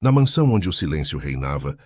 Na mansão onde o silêncio reinava,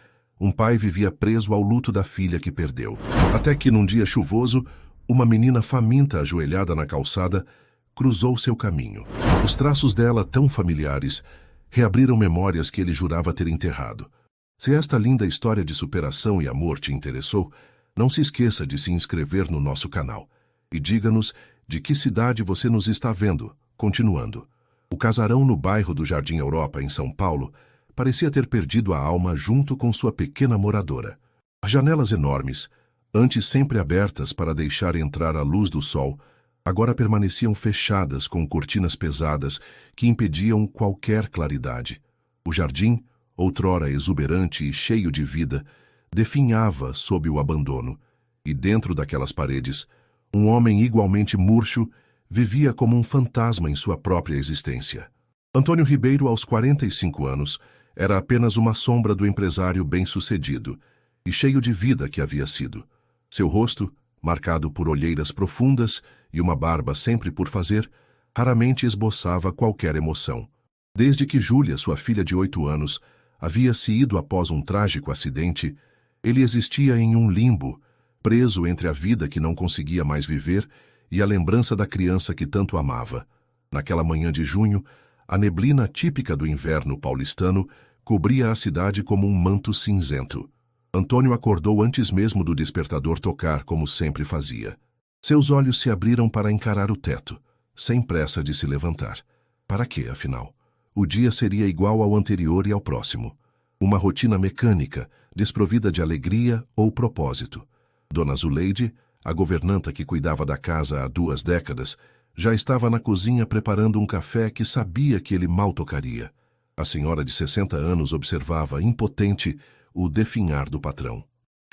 um pai vivia preso ao luto da filha que perdeu. Até que, num dia chuvoso, uma menina faminta ajoelhada na calçada cruzou seu caminho. Os traços dela, tão familiares, reabriram memórias que ele jurava ter enterrado. Se esta linda história de superação e amor te interessou, não se esqueça de se inscrever no nosso canal. E diga-nos de que cidade você nos está vendo. Continuando. O casarão no bairro do Jardim Europa, em São Paulo, parecia ter perdido a alma junto com sua pequena moradora. As janelas enormes, antes sempre abertas para deixar entrar a luz do sol, agora permaneciam fechadas com cortinas pesadas que impediam qualquer claridade. O jardim, outrora exuberante e cheio de vida, definhava sob o abandono, e dentro daquelas paredes, um homem igualmente murcho vivia como um fantasma em sua própria existência. Antônio Ribeiro, aos 45 anos, era apenas uma sombra do empresário bem-sucedido e cheio de vida que havia sido. Seu rosto, marcado por olheiras profundas e uma barba sempre por fazer, raramente esboçava qualquer emoção. Desde que Júlia, sua filha de 8 anos, havia se ido após um trágico acidente, ele existia em um limbo, preso entre a vida que não conseguia mais viver e a lembrança da criança que tanto amava. Naquela manhã de junho, a neblina típica do inverno paulistano cobria a cidade como um manto cinzento. Antônio acordou antes mesmo do despertador tocar, como sempre fazia. Seus olhos se abriram para encarar o teto, sem pressa de se levantar. Para quê, afinal? O dia seria igual ao anterior e ao próximo. Uma rotina mecânica, desprovida de alegria ou propósito. Dona Zuleide, a governanta que cuidava da casa há 2 décadas, já estava na cozinha preparando um café que sabia que ele mal tocaria. A senhora de 60 anos observava, impotente, o definhar do patrão.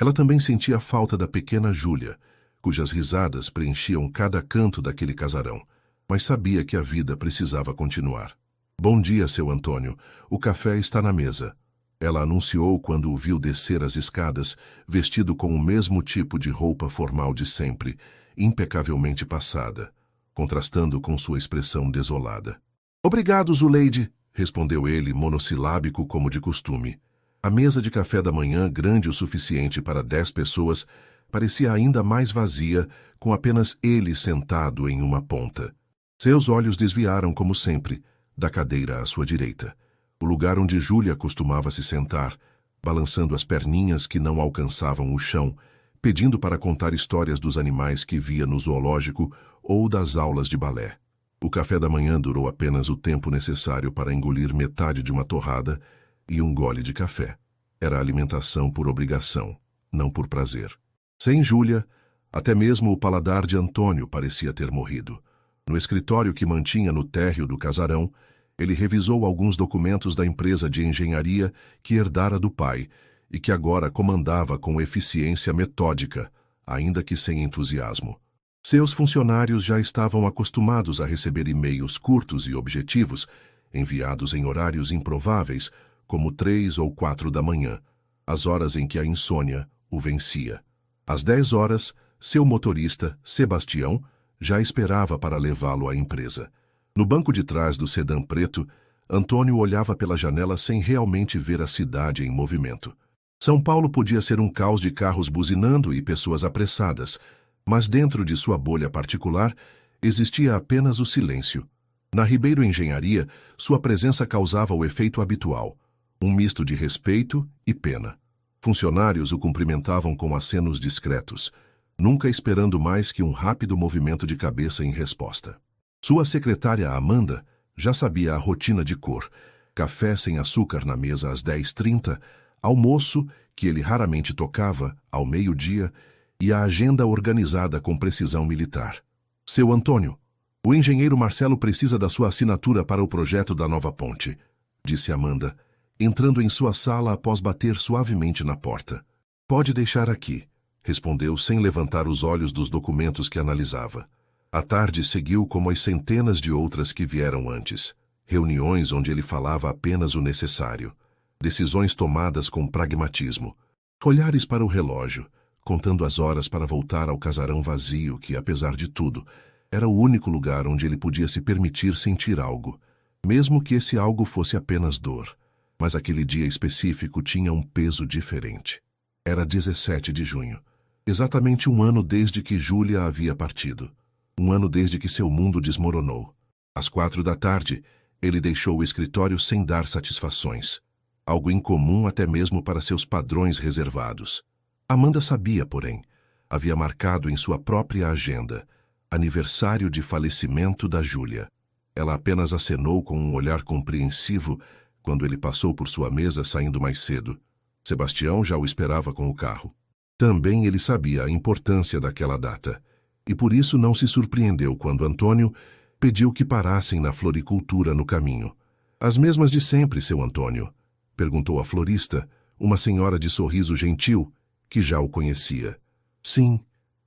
Ela também sentia a falta da pequena Júlia, cujas risadas preenchiam cada canto daquele casarão, mas sabia que a vida precisava continuar. Bom dia, seu Antônio. O café está na mesa. Ela anunciou quando o viu descer as escadas, vestido com o mesmo tipo de roupa formal de sempre, impecavelmente passada, contrastando com sua expressão desolada. Obrigado, Zuleide, respondeu ele, monossilábico como de costume. A mesa de café da manhã, grande o suficiente para 10 pessoas, parecia ainda mais vazia, com apenas ele sentado em uma ponta. Seus olhos desviaram, como sempre, da cadeira à sua direita, o lugar onde Júlia costumava se sentar, balançando as perninhas que não alcançavam o chão, pedindo para contar histórias dos animais que via no zoológico ou das aulas de balé. O café da manhã durou apenas o tempo necessário para engolir metade de uma torrada e um gole de café. Era alimentação por obrigação, não por prazer. Sem Júlia, até mesmo o paladar de Antônio parecia ter morrido. No escritório que mantinha no térreo do casarão, ele revisou alguns documentos da empresa de engenharia que herdara do pai e que agora comandava com eficiência metódica, ainda que sem entusiasmo. Seus funcionários já estavam acostumados a receber e-mails curtos e objetivos, enviados em horários improváveis, como 3 ou 4 da manhã, as horas em que a insônia o vencia. Às 10 horas, seu motorista, Sebastião, já esperava para levá-lo à empresa. No banco de trás do sedã preto, Antônio olhava pela janela sem realmente ver a cidade em movimento. São Paulo podia ser um caos de carros buzinando e pessoas apressadas, mas dentro de sua bolha particular existia apenas o silêncio. Na Ribeiro Engenharia, sua presença causava o efeito habitual, um misto de respeito e pena. Funcionários o cumprimentavam com acenos discretos, nunca esperando mais que um rápido movimento de cabeça em resposta. Sua secretária Amanda já sabia a rotina de cor: café sem açúcar na mesa às 10h30, almoço, que ele raramente tocava, ao meio-dia, e a agenda organizada com precisão militar. Seu Antônio, o engenheiro Marcelo precisa da sua assinatura para o projeto da nova ponte, disse Amanda, entrando em sua sala após bater suavemente na porta. Pode deixar aqui, respondeu sem levantar os olhos dos documentos que analisava. A tarde seguiu como as centenas de outras que vieram antes. Reuniões onde ele falava apenas o necessário. Decisões tomadas com pragmatismo. Olhares para o relógio, contando as horas para voltar ao casarão vazio que, apesar de tudo, era o único lugar onde ele podia se permitir sentir algo, mesmo que esse algo fosse apenas dor. Mas aquele dia específico tinha um peso diferente. Era 17 de junho. Exatamente um ano desde que Júlia havia partido. Um ano desde que seu mundo desmoronou. Às 4 da tarde, ele deixou o escritório sem dar satisfações. Algo incomum até mesmo para seus padrões reservados. Amanda sabia, porém. Havia marcado em sua própria agenda aniversário de falecimento da Júlia. Ela apenas acenou com um olhar compreensivo quando ele passou por sua mesa saindo mais cedo. Sebastião já o esperava com o carro. Também ele sabia a importância daquela data, e por isso não se surpreendeu quando Antônio pediu que parassem na floricultura no caminho. As mesmas de sempre, seu Antônio? Perguntou a florista, uma senhora de sorriso gentil, que já o conhecia. Sim,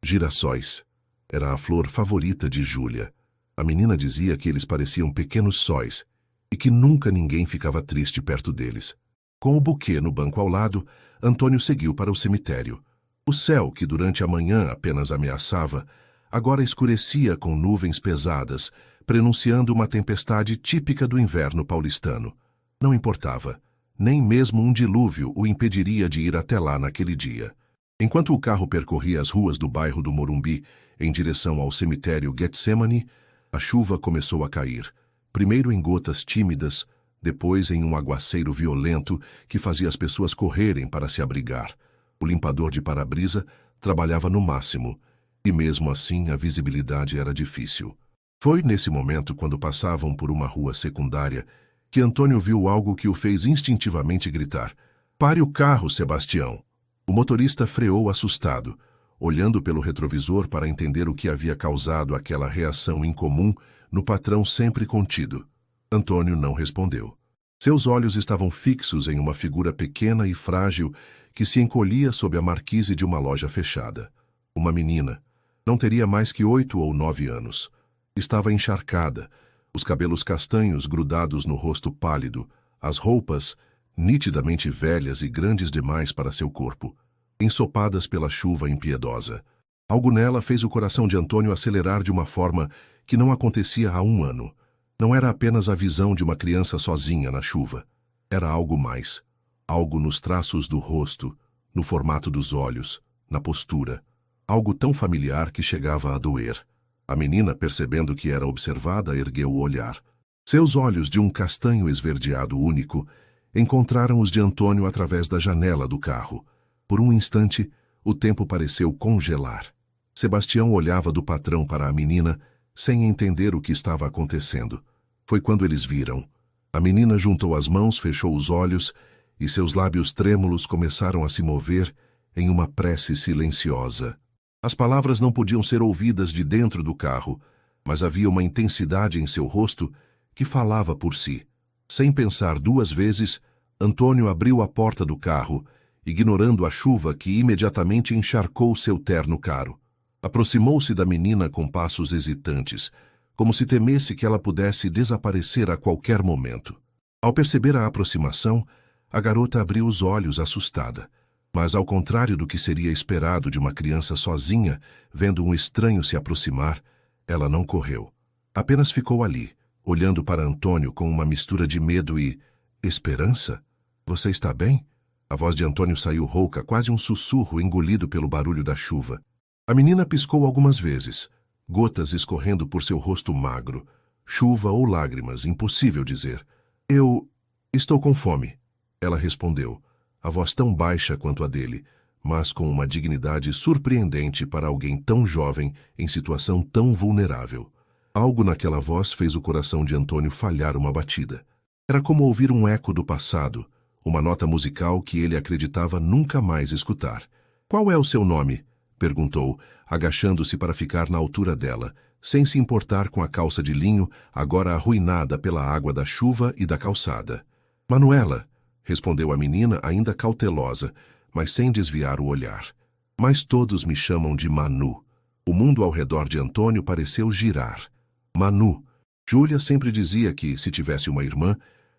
girassóis. Era a flor favorita de Júlia. A menina dizia que eles pareciam pequenos sóis e que nunca ninguém ficava triste perto deles. Com o buquê no banco ao lado, Antônio seguiu para o cemitério. O céu, que durante a manhã apenas ameaçava, agora escurecia com nuvens pesadas, prenunciando uma tempestade típica do inverno paulistano. Não importava. Nem mesmo um dilúvio o impediria de ir até lá naquele dia. Enquanto o carro percorria as ruas do bairro do Morumbi, em direção ao cemitério Getsemane, a chuva começou a cair, primeiro em gotas tímidas, depois em um aguaceiro violento que fazia as pessoas correrem para se abrigar. O limpador de para-brisa trabalhava no máximo, e mesmo assim a visibilidade era difícil. Foi nesse momento, quando passavam por uma rua secundária, que Antônio viu algo que o fez instintivamente gritar: "Pare o carro, Sebastião!" O motorista freou assustado, olhando pelo retrovisor para entender o que havia causado aquela reação incomum no patrão sempre contido. Antônio não respondeu. Seus olhos estavam fixos em uma figura pequena e frágil que se encolhia sob a marquise de uma loja fechada. Uma menina. Não teria mais que 8 ou 9 anos. Estava encharcada, os cabelos castanhos grudados no rosto pálido, as roupas nitidamente velhas e grandes demais para seu corpo, ensopadas pela chuva impiedosa. Algo nela fez o coração de Antônio acelerar de uma forma que não acontecia há um ano. Não era apenas a visão de uma criança sozinha na chuva. Era algo mais. Algo nos traços do rosto, no formato dos olhos, na postura. Algo tão familiar que chegava a doer. A menina, percebendo que era observada, ergueu o olhar. Seus olhos, de um castanho esverdeado único, encontraram os de Antônio através da janela do carro. Por um instante, o tempo pareceu congelar. Sebastião olhava do patrão para a menina, sem entender o que estava acontecendo. Foi quando eles viram. A menina juntou as mãos, fechou os olhos, e seus lábios trêmulos começaram a se mover em uma prece silenciosa. As palavras não podiam ser ouvidas de dentro do carro, mas havia uma intensidade em seu rosto que falava por si. Sem pensar 2 vezes, Antônio abriu a porta do carro, ignorando a chuva que imediatamente encharcou seu terno caro. Aproximou-se da menina com passos hesitantes, como se temesse que ela pudesse desaparecer a qualquer momento. Ao perceber a aproximação, a garota abriu os olhos assustada. Mas, ao contrário do que seria esperado de uma criança sozinha, vendo um estranho se aproximar, ela não correu. Apenas ficou ali, olhando para Antônio com uma mistura de medo e esperança. "Você está bem?" A voz de Antônio saiu rouca, quase um sussurro engolido pelo barulho da chuva. A menina piscou algumas vezes, gotas escorrendo por seu rosto magro. Chuva ou lágrimas, impossível dizer. "Eu estou com fome", ela respondeu, a voz tão baixa quanto a dele, mas com uma dignidade surpreendente para alguém tão jovem em situação tão vulnerável. Algo naquela voz fez o coração de Antônio falhar uma batida. Era como ouvir um eco do passado, uma nota musical que ele acreditava nunca mais escutar. "Qual é o seu nome?" perguntou, agachando-se para ficar na altura dela, sem se importar com a calça de linho, agora arruinada pela água da chuva e da calçada. "Manuela", respondeu a menina, ainda cautelosa, mas sem desviar o olhar. "Mas todos me chamam de Manu." O mundo ao redor de Antônio pareceu girar. Manu. Júlia sempre dizia que, se tivesse uma irmã,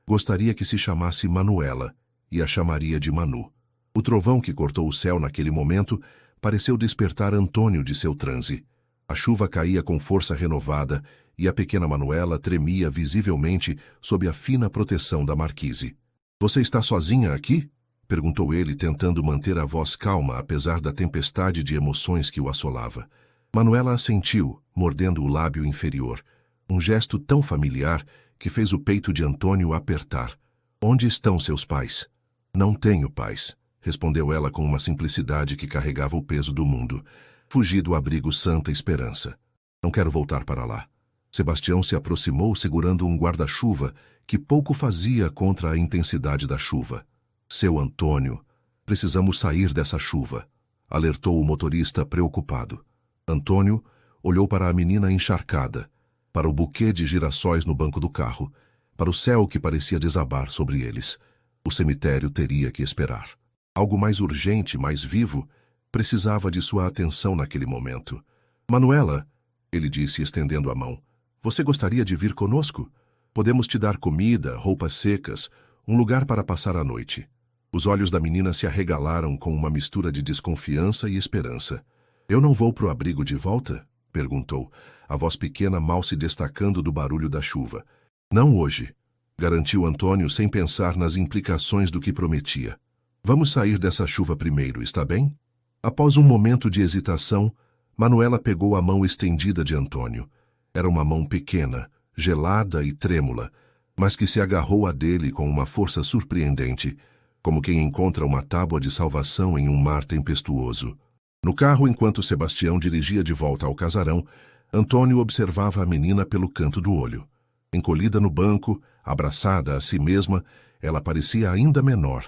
gostaria que se chamasse Manuela, e a chamaria de Manu. O trovão que cortou o céu naquele momento pareceu despertar Antônio de seu transe. A chuva caía com força renovada e a pequena Manuela tremia visivelmente sob a fina proteção da marquise. Você está sozinha aqui? Perguntou ele, tentando manter a voz calma, apesar da tempestade de emoções que o assolava. Manuela assentiu, mordendo o lábio inferior. Um gesto tão familiar que fez o peito de Antônio apertar. Onde estão seus pais? Não tenho pais, respondeu ela com uma simplicidade que carregava o peso do mundo. Fugi do abrigo Santa Esperança. Não quero voltar para lá. Sebastião se aproximou segurando um guarda-chuva que pouco fazia contra a intensidade da chuva. Seu Antônio, precisamos sair dessa chuva, alertou o motorista preocupado. Antônio olhou para a menina encharcada, para o buquê de girassóis no banco do carro, para o céu que parecia desabar sobre eles. O cemitério teria que esperar. Algo mais urgente, mais vivo, precisava de sua atenção naquele momento. Manuela, ele disse estendendo a mão, você gostaria de vir conosco? Podemos te dar comida, roupas secas, um lugar para passar a noite. Os olhos da menina se arregalaram com uma mistura de desconfiança e esperança. Eu não vou pro abrigo de volta? Perguntou, a voz pequena mal se destacando do barulho da chuva. Não hoje, garantiu Antônio sem pensar nas implicações do que prometia. Vamos sair dessa chuva primeiro, está bem? Após um momento de hesitação, Manuela pegou a mão estendida de Antônio. Era uma mão pequena, gelada e trêmula, mas que se agarrou a dele com uma força surpreendente, como quem encontra uma tábua de salvação em um mar tempestuoso. No carro, enquanto Sebastião dirigia de volta ao casarão, Antônio observava a menina pelo canto do olho. Encolhida no banco, abraçada a si mesma, ela parecia ainda menor.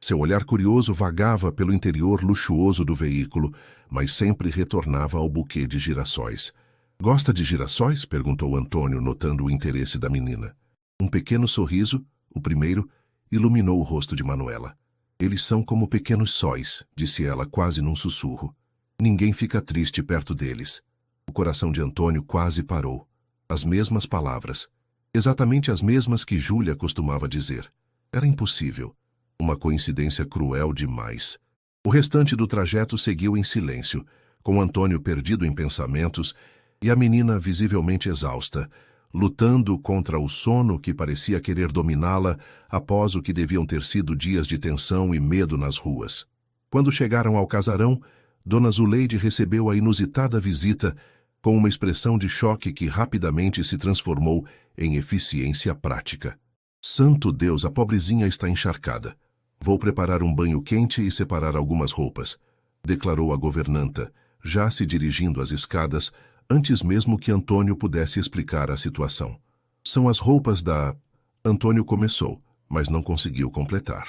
Seu olhar curioso vagava pelo interior luxuoso do veículo, mas sempre retornava ao buquê de girassóis. Gosta de girassóis? Perguntou Antônio, notando o interesse da menina. Um pequeno sorriso, o primeiro, iluminou o rosto de Manuela. Eles são como pequenos sóis, disse ela quase num sussurro. Ninguém fica triste perto deles. O coração de Antônio quase parou. As mesmas palavras. Exatamente as mesmas que Júlia costumava dizer. Era impossível. Uma coincidência cruel demais. O restante do trajeto seguiu em silêncio, com Antônio perdido em pensamentos e a menina visivelmente exausta, lutando contra o sono que parecia querer dominá-la após o que deviam ter sido dias de tensão e medo nas ruas. Quando chegaram ao casarão, Dona Zuleide recebeu a inusitada visita com uma expressão de choque que rapidamente se transformou em eficiência prática. Santo Deus, a pobrezinha está encharcada. Vou preparar um banho quente e separar algumas roupas, declarou a governanta, já se dirigindo às escadas, antes mesmo que Antônio pudesse explicar a situação. São as roupas da... Antônio começou, mas não conseguiu completar.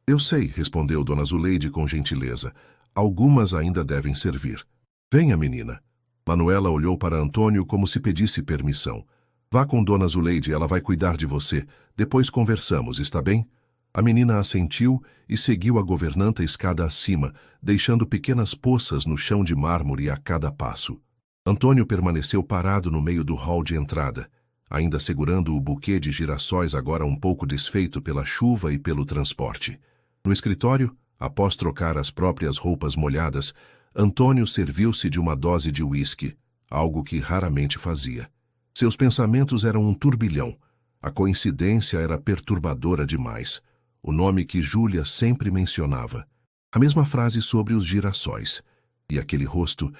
Eu sei, respondeu Dona Zuleide com gentileza. Algumas ainda devem servir. Venha, menina. Manuela olhou para Antônio como se pedisse permissão. Vá com Dona Zuleide, ela vai cuidar de você. Depois conversamos, está bem? A menina assentiu e seguiu a governanta escada acima, deixando pequenas poças no chão de mármore a cada passo. Antônio permaneceu parado no meio do hall de entrada, ainda segurando o buquê de girassóis agora um pouco desfeito pela chuva e pelo transporte. No escritório, após trocar as próprias roupas molhadas, Antônio serviu-se de uma dose de uísque, algo que raramente fazia. Seus pensamentos eram um turbilhão. A coincidência era perturbadora demais. O nome que Júlia sempre mencionava. A mesma frase sobre os girassóis. E aquele rosto,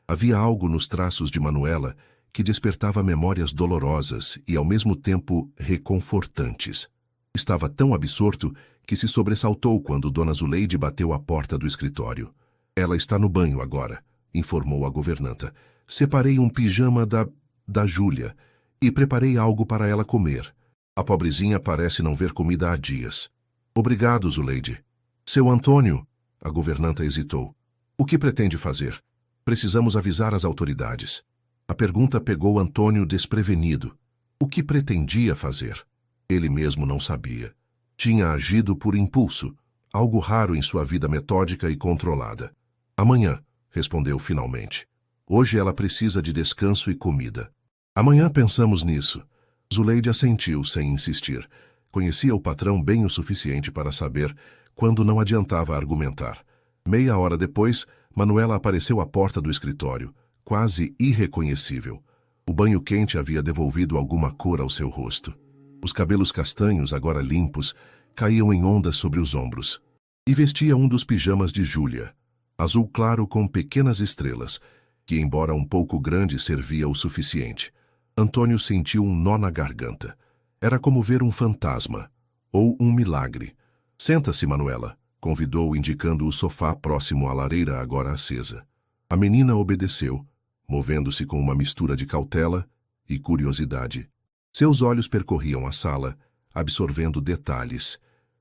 havia algo nos traços de Manuela que despertava memórias dolorosas e ao mesmo tempo reconfortantes. Estava tão absorto que se sobressaltou quando Dona Zuleide bateu à porta do escritório. Ela está no banho agora, informou a governanta. Separei um pijama da Júlia e preparei algo para ela comer. A pobrezinha parece não ver comida há dias. Obrigado, Zuleide. Seu Antônio, a governanta hesitou. O que pretende fazer? Precisamos avisar as autoridades. A pergunta pegou Antônio desprevenido. O que pretendia fazer? Ele mesmo não sabia. Tinha agido por impulso, algo raro em sua vida metódica e controlada. Amanhã, respondeu finalmente. Hoje ela precisa de descanso e comida. Amanhã pensamos nisso. Zuleide assentiu sem insistir. Conhecia o patrão bem o suficiente para saber quando não adiantava argumentar. Meia hora depois, Manuela apareceu à porta do escritório, quase irreconhecível. O banho quente havia devolvido alguma cor ao seu rosto. Os cabelos castanhos, agora limpos, caíam em ondas sobre os ombros. E vestia um dos pijamas de Júlia, azul claro com pequenas estrelas, que, embora um pouco grande, servia o suficiente. Antônio sentiu um nó na garganta. Era como ver um fantasma, ou um milagre. Senta-se, Manuela, convidou, indicando o sofá próximo à lareira agora acesa. A menina obedeceu, movendo-se com uma mistura de cautela e curiosidade. Seus olhos percorriam a sala, absorvendo detalhes.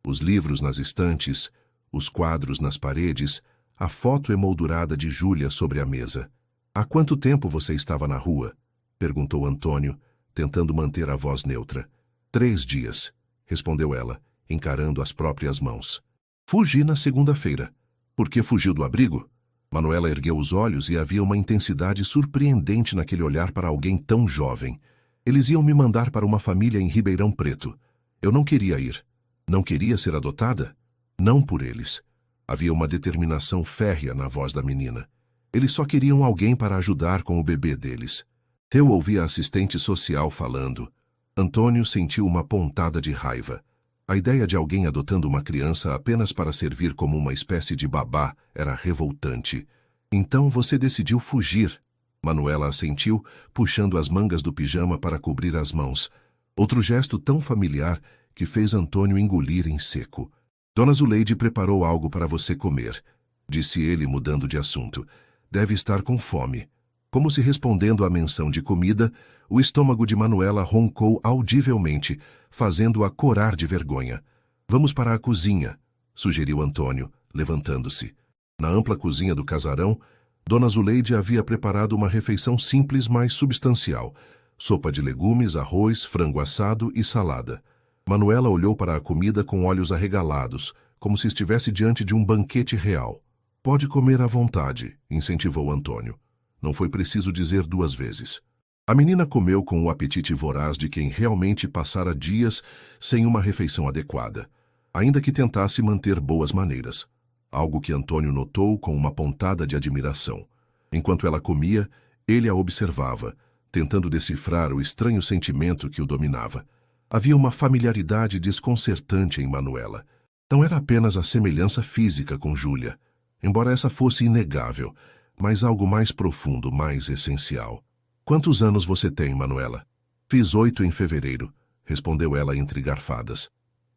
Os livros nas estantes, os quadros nas paredes, a foto emoldurada de Júlia sobre a mesa. Há quanto tempo você estava na rua? Perguntou Antônio, tentando manter a voz neutra. 3 dias, respondeu ela, encarando as próprias mãos. Fugi na segunda-feira. Por que fugiu do abrigo? Manuela ergueu os olhos e havia uma intensidade surpreendente naquele olhar para alguém tão jovem. Eles iam me mandar para uma família em Ribeirão Preto. Eu não queria ir. Não queria ser adotada? Não por eles. Havia uma determinação férrea na voz da menina. Eles só queriam alguém para ajudar com o bebê deles. Eu ouvi a assistente social falando. Antônio sentiu uma pontada de raiva. A ideia de alguém adotando uma criança apenas para servir como uma espécie de babá era revoltante. Então você decidiu fugir. Manuela assentiu, puxando as mangas do pijama para cobrir as mãos. Outro gesto tão familiar que fez Antônio engolir em seco. Dona Zuleide preparou algo para você comer, disse ele, mudando de assunto. Deve estar com fome. Como se respondendo à menção de comida, o estômago de Manuela roncou audivelmente, fazendo-a corar de vergonha. Vamos para a cozinha, sugeriu Antônio, levantando-se. Na ampla cozinha do casarão, Dona Zuleide havia preparado uma refeição simples, mas substancial. Sopa de legumes, arroz, frango assado e salada. Manuela olhou para a comida com olhos arregalados, como se estivesse diante de um banquete real. Pode comer à vontade, incentivou Antônio. Não foi preciso dizer 2 vezes. A menina comeu com o apetite voraz de quem realmente passara dias sem uma refeição adequada, ainda que tentasse manter boas maneiras. Algo que Antônio notou com uma pontada de admiração. Enquanto ela comia, ele a observava, tentando decifrar o estranho sentimento que o dominava. Havia uma familiaridade desconcertante em Manuela. Não era apenas a semelhança física com Júlia, embora essa fosse inegável, mas algo mais profundo, mais essencial. Quantos anos você tem, Manuela? Fiz 8 em fevereiro, respondeu ela entre garfadas.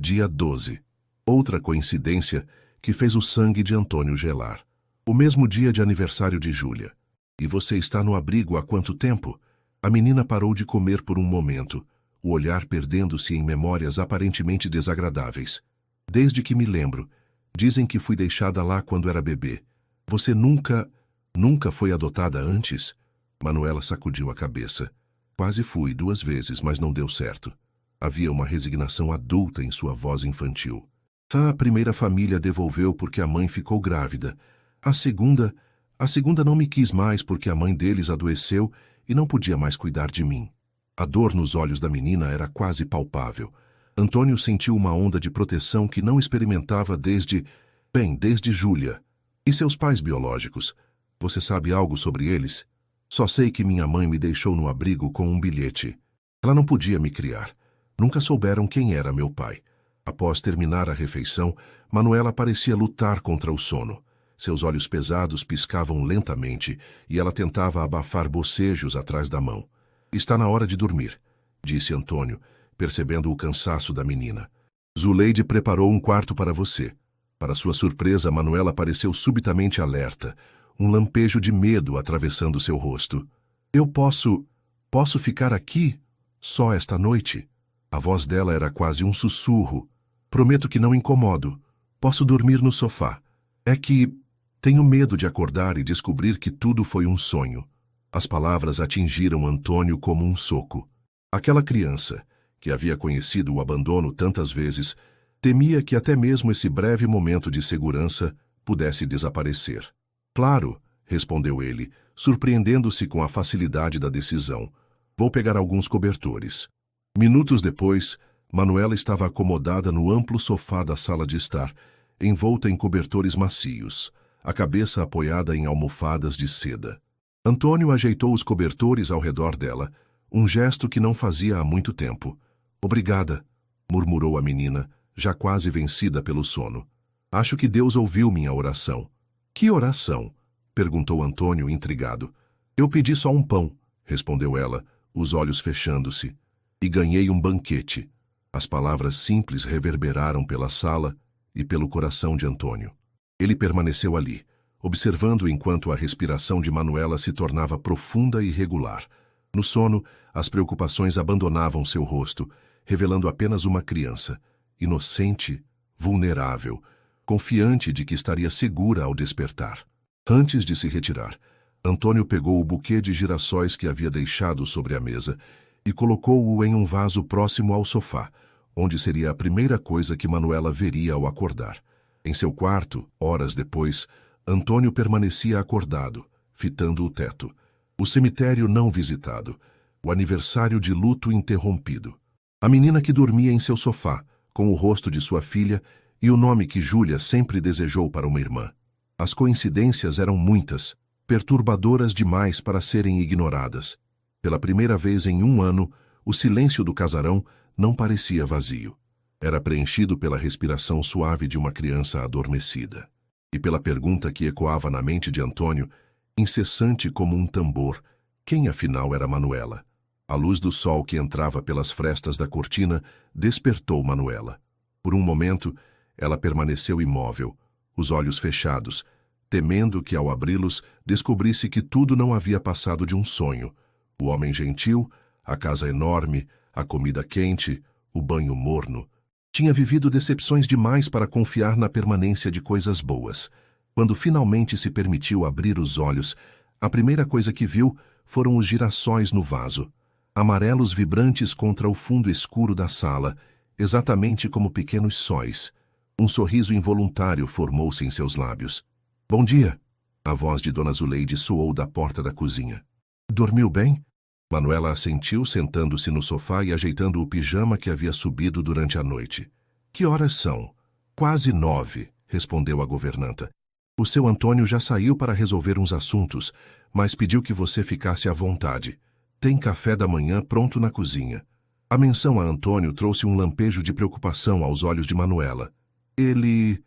Dia 12. Outra coincidência que fez o sangue de Antônio gelar. O mesmo dia de aniversário de Júlia. E você está no abrigo há quanto tempo? A menina parou de comer por um momento, o olhar perdendo-se em memórias aparentemente desagradáveis. Desde que me lembro. Dizem que fui deixada lá quando era bebê. Você nunca foi adotada antes? Manuela sacudiu a cabeça. Quase fui 2 vezes, mas não deu certo. Havia uma resignação adulta em sua voz infantil. A primeira família devolveu porque a mãe ficou grávida. A segunda não me quis mais porque a mãe deles adoeceu e não podia mais cuidar de mim. A dor nos olhos da menina era quase palpável. Antônio sentiu uma onda de proteção que não experimentava desde Júlia. E seus pais biológicos? Você sabe algo sobre eles? Só sei que minha mãe me deixou no abrigo com um bilhete. Ela não podia me criar. Nunca souberam quem era meu pai. Após terminar a refeição, Manuela parecia lutar contra o sono. Seus olhos pesados piscavam lentamente e ela tentava abafar bocejos atrás da mão. Está na hora de dormir, disse Antônio, percebendo o cansaço da menina. Zuleide preparou um quarto para você. Para sua surpresa, Manuela pareceu subitamente alerta, um lampejo de medo atravessando seu rosto. Eu posso ficar aqui? Só esta noite? A voz dela era quase um sussurro. Prometo que não incomodo. Posso dormir no sofá. É que tenho medo de acordar e descobrir que tudo foi um sonho. As palavras atingiram Antônio como um soco. Aquela criança, que havia conhecido o abandono tantas vezes, temia que até mesmo esse breve momento de segurança pudesse desaparecer. Claro, respondeu ele, surpreendendo-se com a facilidade da decisão. Vou pegar alguns cobertores. Minutos depois, Manuela estava acomodada no amplo sofá da sala de estar, envolta em cobertores macios, a cabeça apoiada em almofadas de seda. Antônio ajeitou os cobertores ao redor dela, um gesto que não fazia há muito tempo. Obrigada, murmurou a menina, já quase vencida pelo sono. Acho que Deus ouviu minha oração. Que oração? Perguntou Antônio, intrigado. Eu pedi só um pão, respondeu ela, os olhos fechando-se. E ganhei um banquete. As palavras simples reverberaram pela sala e pelo coração de Antônio. Ele permaneceu ali, observando enquanto a respiração de Manuela se tornava profunda e regular. No sono, as preocupações abandonavam seu rosto, revelando apenas uma criança, inocente, vulnerável, confiante de que estaria segura ao despertar. Antes de se retirar, Antônio pegou o buquê de girassóis que havia deixado sobre a mesa e colocou-o em um vaso próximo ao sofá, onde seria a primeira coisa que Manuela veria ao acordar. Em seu quarto, horas depois, Antônio permanecia acordado, fitando o teto. O cemitério não visitado, o aniversário de luto interrompido. A menina que dormia em seu sofá, com o rosto de sua filha e o nome que Júlia sempre desejou para uma irmã. As coincidências eram muitas, perturbadoras demais para serem ignoradas. Pela primeira vez em 1 ano, o silêncio do casarão não parecia vazio. Era preenchido pela respiração suave de uma criança adormecida. E pela pergunta que ecoava na mente de Antônio, incessante como um tambor, quem afinal era Manuela? A luz do sol que entrava pelas frestas da cortina despertou Manuela. Por um momento, ela permaneceu imóvel, os olhos fechados, temendo que, ao abri-los, descobrisse que tudo não havia passado de um sonho. O homem gentil, a casa enorme, a comida quente, o banho morno. Tinha vivido decepções demais para confiar na permanência de coisas boas. Quando finalmente se permitiu abrir os olhos, a primeira coisa que viu foram os girassóis no vaso, amarelos vibrantes contra o fundo escuro da sala, exatamente como pequenos sóis. Um sorriso involuntário formou-se em seus lábios. Bom dia! A voz de Dona Zuleide soou da porta da cozinha. Dormiu bem? Manuela assentiu, sentando-se no sofá e ajeitando o pijama que havia subido durante a noite. Que horas são? Quase 9, respondeu a governanta. O seu Antônio já saiu para resolver uns assuntos, mas pediu que você ficasse à vontade. Tem café da manhã pronto na cozinha. A menção a Antônio trouxe um lampejo de preocupação aos olhos de Manuela. Ele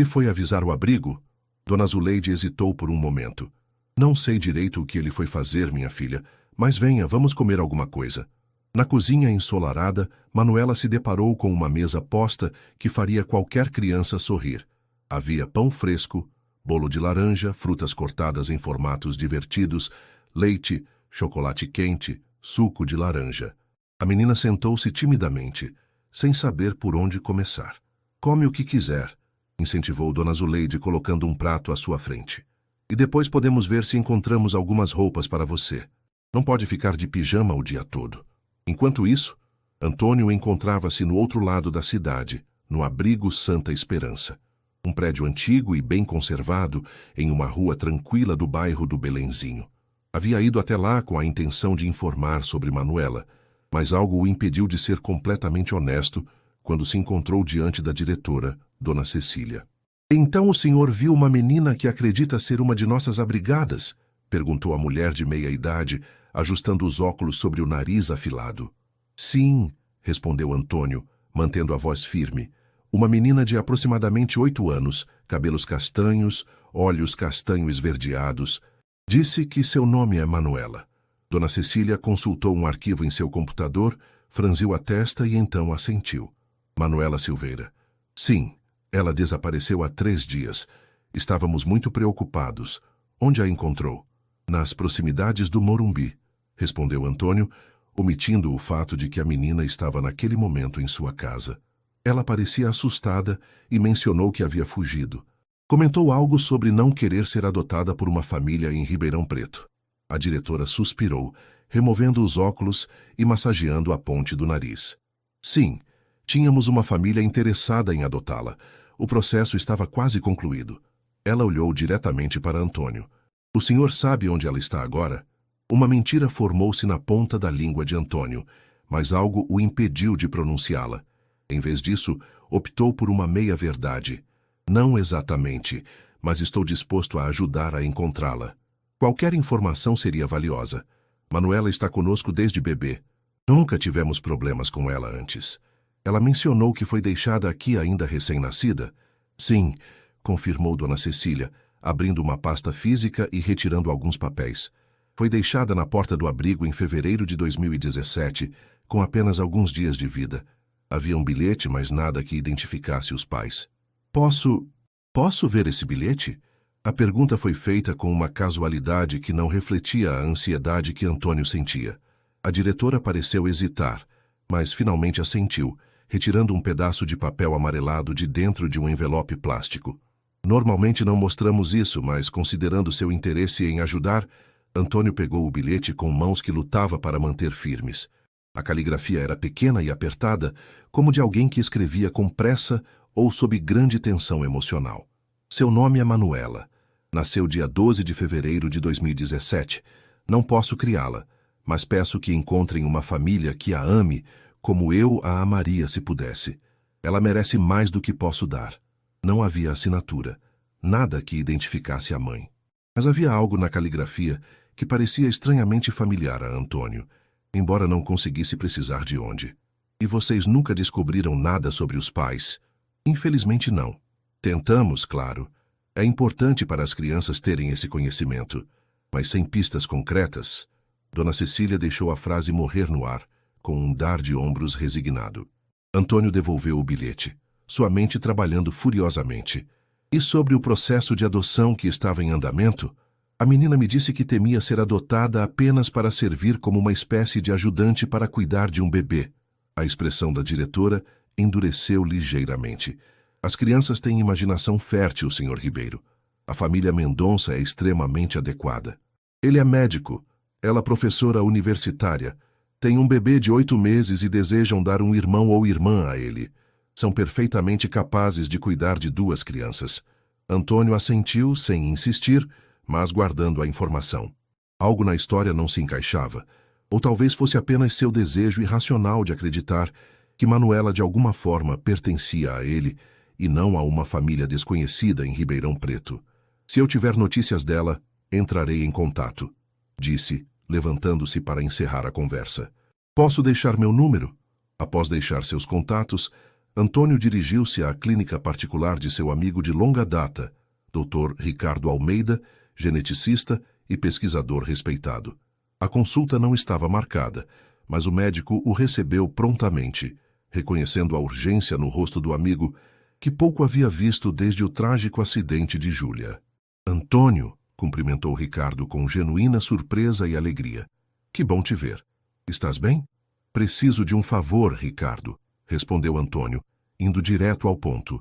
foi avisar o abrigo? Dona Zuleide hesitou por um momento. Não sei direito o que ele foi fazer, minha filha, mas venha, vamos comer alguma coisa. Na cozinha ensolarada, Manuela se deparou com uma mesa posta que faria qualquer criança sorrir. Havia pão fresco, bolo de laranja, frutas cortadas em formatos divertidos, leite, chocolate quente, suco de laranja. A menina sentou-se timidamente, sem saber por onde começar. Come o que quiser, incentivou Dona Zuleide, colocando um prato à sua frente. E depois podemos ver se encontramos algumas roupas para você. Não pode ficar de pijama o dia todo. Enquanto isso, Antônio encontrava-se no outro lado da cidade, no abrigo Santa Esperança. Um prédio antigo e bem conservado em uma rua tranquila do bairro do Belenzinho. Havia ido até lá com a intenção de informar sobre Manuela, mas algo o impediu de ser completamente honesto quando se encontrou diante da diretora, Dona Cecília. Então o senhor viu uma menina que acredita ser uma de nossas abrigadas? Perguntou a mulher de meia-idade, ajustando os óculos sobre o nariz afilado. Sim, respondeu Antônio, mantendo a voz firme. Uma menina de aproximadamente 8 anos, cabelos castanhos, olhos castanho esverdeados. Disse que seu nome é Manuela. Dona Cecília consultou um arquivo em seu computador, franziu a testa e então assentiu. Manuela Silveira. Sim, ela desapareceu há 3 dias. Estávamos muito preocupados. Onde a encontrou? Nas proximidades do Morumbi, respondeu Antônio, omitindo o fato de que a menina estava naquele momento em sua casa. Ela parecia assustada e mencionou que havia fugido. Comentou algo sobre não querer ser adotada por uma família em Ribeirão Preto. A diretora suspirou, removendo os óculos e massageando a ponte do nariz. Sim, tínhamos uma família interessada em adotá-la. O processo estava quase concluído. Ela olhou diretamente para Antônio. O senhor sabe onde ela está agora? Uma mentira formou-se na ponta da língua de Antônio, mas algo o impediu de pronunciá-la. Em vez disso, optou por uma meia-verdade. Não exatamente, mas estou disposto a ajudar a encontrá-la. Qualquer informação seria valiosa. Manuela está conosco desde bebê. Nunca tivemos problemas com ela antes. Ela mencionou que foi deixada aqui ainda recém-nascida? Sim, confirmou Dona Cecília, abrindo uma pasta física e retirando alguns papéis. Foi deixada na porta do abrigo em fevereiro de 2017, com apenas alguns dias de vida. Havia um bilhete, mas nada que identificasse os pais. Posso ver esse bilhete? A pergunta foi feita com uma casualidade que não refletia a ansiedade que Antônio sentia. A diretora pareceu hesitar, mas finalmente assentiu, retirando um pedaço de papel amarelado de dentro de um envelope plástico. Normalmente não mostramos isso, mas considerando seu interesse em ajudar, Antônio pegou o bilhete com mãos que lutava para manter firmes. A caligrafia era pequena e apertada, como de alguém que escrevia com pressa ou sob grande tensão emocional. Seu nome é Manuela. Nasceu dia 12 de fevereiro de 2017. Não posso criá-la, mas peço que encontrem uma família que a ame como eu a amaria se pudesse. Ela merece mais do que posso dar. Não havia assinatura, nada que identificasse a mãe. Mas havia algo na caligrafia que parecia estranhamente familiar a Antônio, embora não conseguisse precisar de onde. E vocês nunca descobriram nada sobre os pais? Infelizmente não. Tentamos, claro. É importante para as crianças terem esse conhecimento, mas sem pistas concretas. Dona Cecília deixou a frase morrer no ar, com um dar de ombros resignado. Antônio devolveu o bilhete, sua mente trabalhando furiosamente. E sobre o processo de adoção que estava em andamento? A menina me disse que temia ser adotada apenas para servir como uma espécie de ajudante para cuidar de um bebê. A expressão da diretora endureceu ligeiramente. As crianças têm imaginação fértil, Sr. Ribeiro. A família Mendonça é extremamente adequada. Ele é médico, ela professora universitária. Tem um bebê de 8 meses e desejam dar um irmão ou irmã a ele. São perfeitamente capazes de cuidar de 2 crianças. Antônio assentiu, sem insistir, mas guardando a informação. Algo na história não se encaixava, ou talvez fosse apenas seu desejo irracional de acreditar que Manuela de alguma forma pertencia a ele e não a uma família desconhecida em Ribeirão Preto. Se eu tiver notícias dela, entrarei em contato, disse, levantando-se para encerrar a conversa. Posso deixar meu número? Após deixar seus contatos, Antônio dirigiu-se à clínica particular de seu amigo de longa data, Dr. Ricardo Almeida, geneticista e pesquisador respeitado. A consulta não estava marcada, mas o médico o recebeu prontamente, reconhecendo a urgência no rosto do amigo, que pouco havia visto desde o trágico acidente de Júlia. Antônio, cumprimentou Ricardo com genuína surpresa e alegria. Que bom te ver. Estás bem? Preciso de um favor, Ricardo, respondeu Antônio, indo direto ao ponto.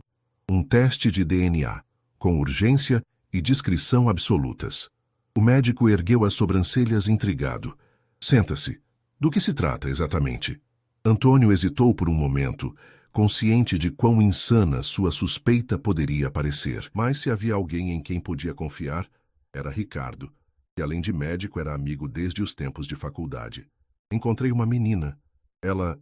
Um teste de DNA, com urgência e discrição absolutas. O médico ergueu as sobrancelhas intrigado. Senta-se. Do que se trata exatamente? Antônio hesitou por um momento, consciente de quão insana sua suspeita poderia parecer. Mas se havia alguém em quem podia confiar, era Ricardo, e além de médico era amigo desde os tempos de faculdade. Encontrei uma menina. Ela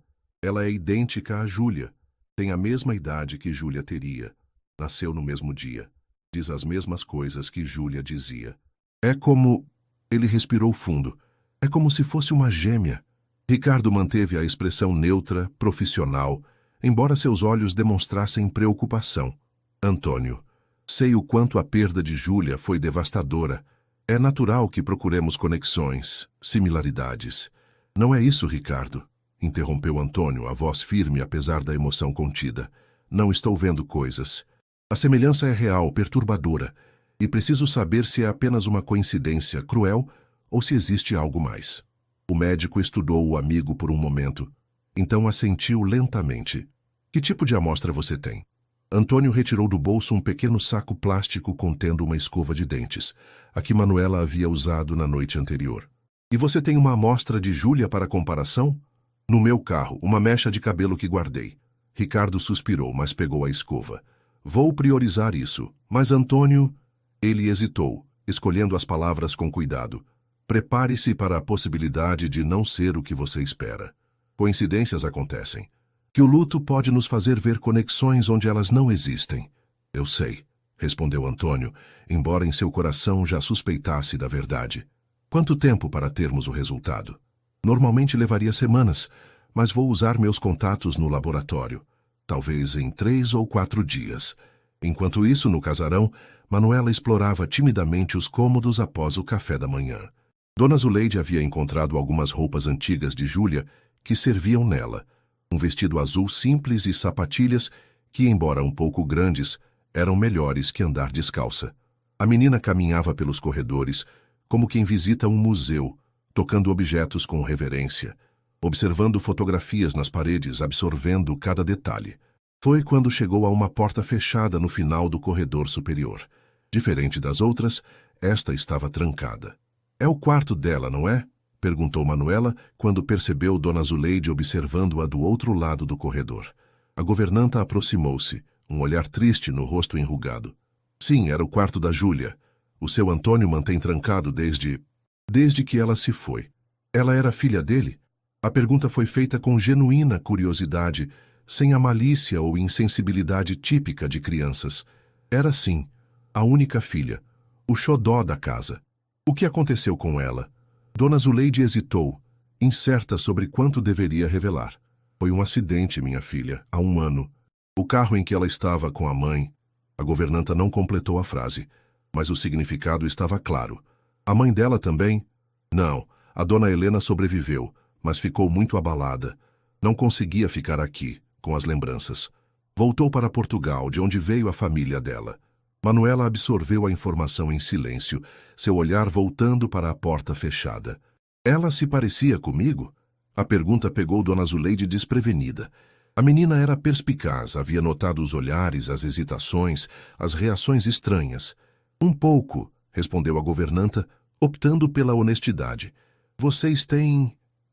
é idêntica a Júlia. Tem a mesma idade que Júlia teria. Nasceu no mesmo dia. Diz as mesmas coisas que Júlia dizia. É como... Ele respirou fundo. É como se fosse uma gêmea. Ricardo manteve a expressão neutra, profissional, embora seus olhos demonstrassem preocupação. Antônio, sei o quanto a perda de Júlia foi devastadora. É natural que procuremos conexões, similaridades. Não é isso, Ricardo, interrompeu Antônio, a voz firme apesar da emoção contida. Não estou vendo coisas. A semelhança é real, perturbadora, e preciso saber se é apenas uma coincidência cruel ou se existe algo mais. O médico estudou o amigo por um momento, então assentiu lentamente. Que tipo de amostra você tem? Antônio retirou do bolso um pequeno saco plástico contendo uma escova de dentes, a que Manuela havia usado na noite anterior. E você tem uma amostra de Júlia para comparação? No meu carro, uma mecha de cabelo que guardei. Ricardo suspirou, mas pegou a escova. Vou priorizar isso. Mas Antônio... Ele hesitou, escolhendo as palavras com cuidado. Prepare-se para a possibilidade de não ser o que você espera. Coincidências acontecem. Que o luto pode nos fazer ver conexões onde elas não existem. Eu sei, respondeu Antônio, embora em seu coração já suspeitasse da verdade. Quanto tempo para termos o resultado? Normalmente levaria semanas, mas vou usar meus contatos no laboratório. Talvez em 3 ou 4 dias. Enquanto isso, no casarão, Manuela explorava timidamente os cômodos após o café da manhã. Dona Zuleide havia encontrado algumas roupas antigas de Júlia que serviam nela. Um vestido azul simples e sapatilhas que, embora um pouco grandes, eram melhores que andar descalça. A menina caminhava pelos corredores, como quem visita um museu, tocando objetos com reverência, observando fotografias nas paredes, absorvendo cada detalhe. Foi quando chegou a uma porta fechada no final do corredor superior. Diferente das outras, esta estava trancada. É o quarto dela, não é? Perguntou Manuela, quando percebeu Dona Zuleide observando-a do outro lado do corredor. A governanta aproximou-se, um olhar triste no rosto enrugado. Sim, era o quarto da Júlia. O seu Antônio mantém trancado desde que ela se foi. Ela era filha dele? A pergunta foi feita com genuína curiosidade, sem a malícia ou insensibilidade típica de crianças. Era sim, a única filha, o xodó da casa. O que aconteceu com ela? Dona Zuleide hesitou, incerta sobre quanto deveria revelar. Foi um acidente, minha filha, há 1 ano. O carro em que ela estava com a mãe... A governanta não completou a frase, mas o significado estava claro. A mãe dela também? Não, a dona Helena sobreviveu, mas ficou muito abalada. Não conseguia ficar aqui, com as lembranças. Voltou para Portugal, de onde veio a família dela. Manuela absorveu a informação em silêncio, seu olhar voltando para a porta fechada. Ela se parecia comigo? A pergunta pegou Dona Zuleide desprevenida. A menina era perspicaz, havia notado os olhares, as hesitações, as reações estranhas. Um pouco, respondeu a governanta, optando pela honestidade. Vocês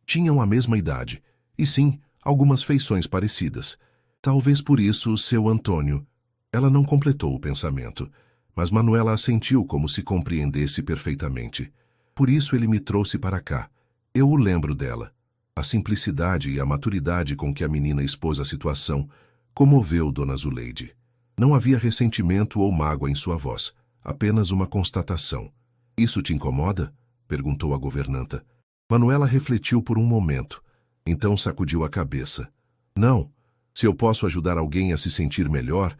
tinham a mesma idade. E sim, algumas feições parecidas. Talvez por isso o seu Antônio... Ela não completou o pensamento, mas Manuela assentiu como se compreendesse perfeitamente. Por isso ele me trouxe para cá. Eu o lembro dela. A simplicidade e a maturidade com que a menina expôs a situação comoveu Dona Zuleide. Não havia ressentimento ou mágoa em sua voz, apenas uma constatação. Isso te incomoda? Perguntou a governanta. Manuela refletiu por um momento, então sacudiu a cabeça. Não, se eu posso ajudar alguém a se sentir melhor,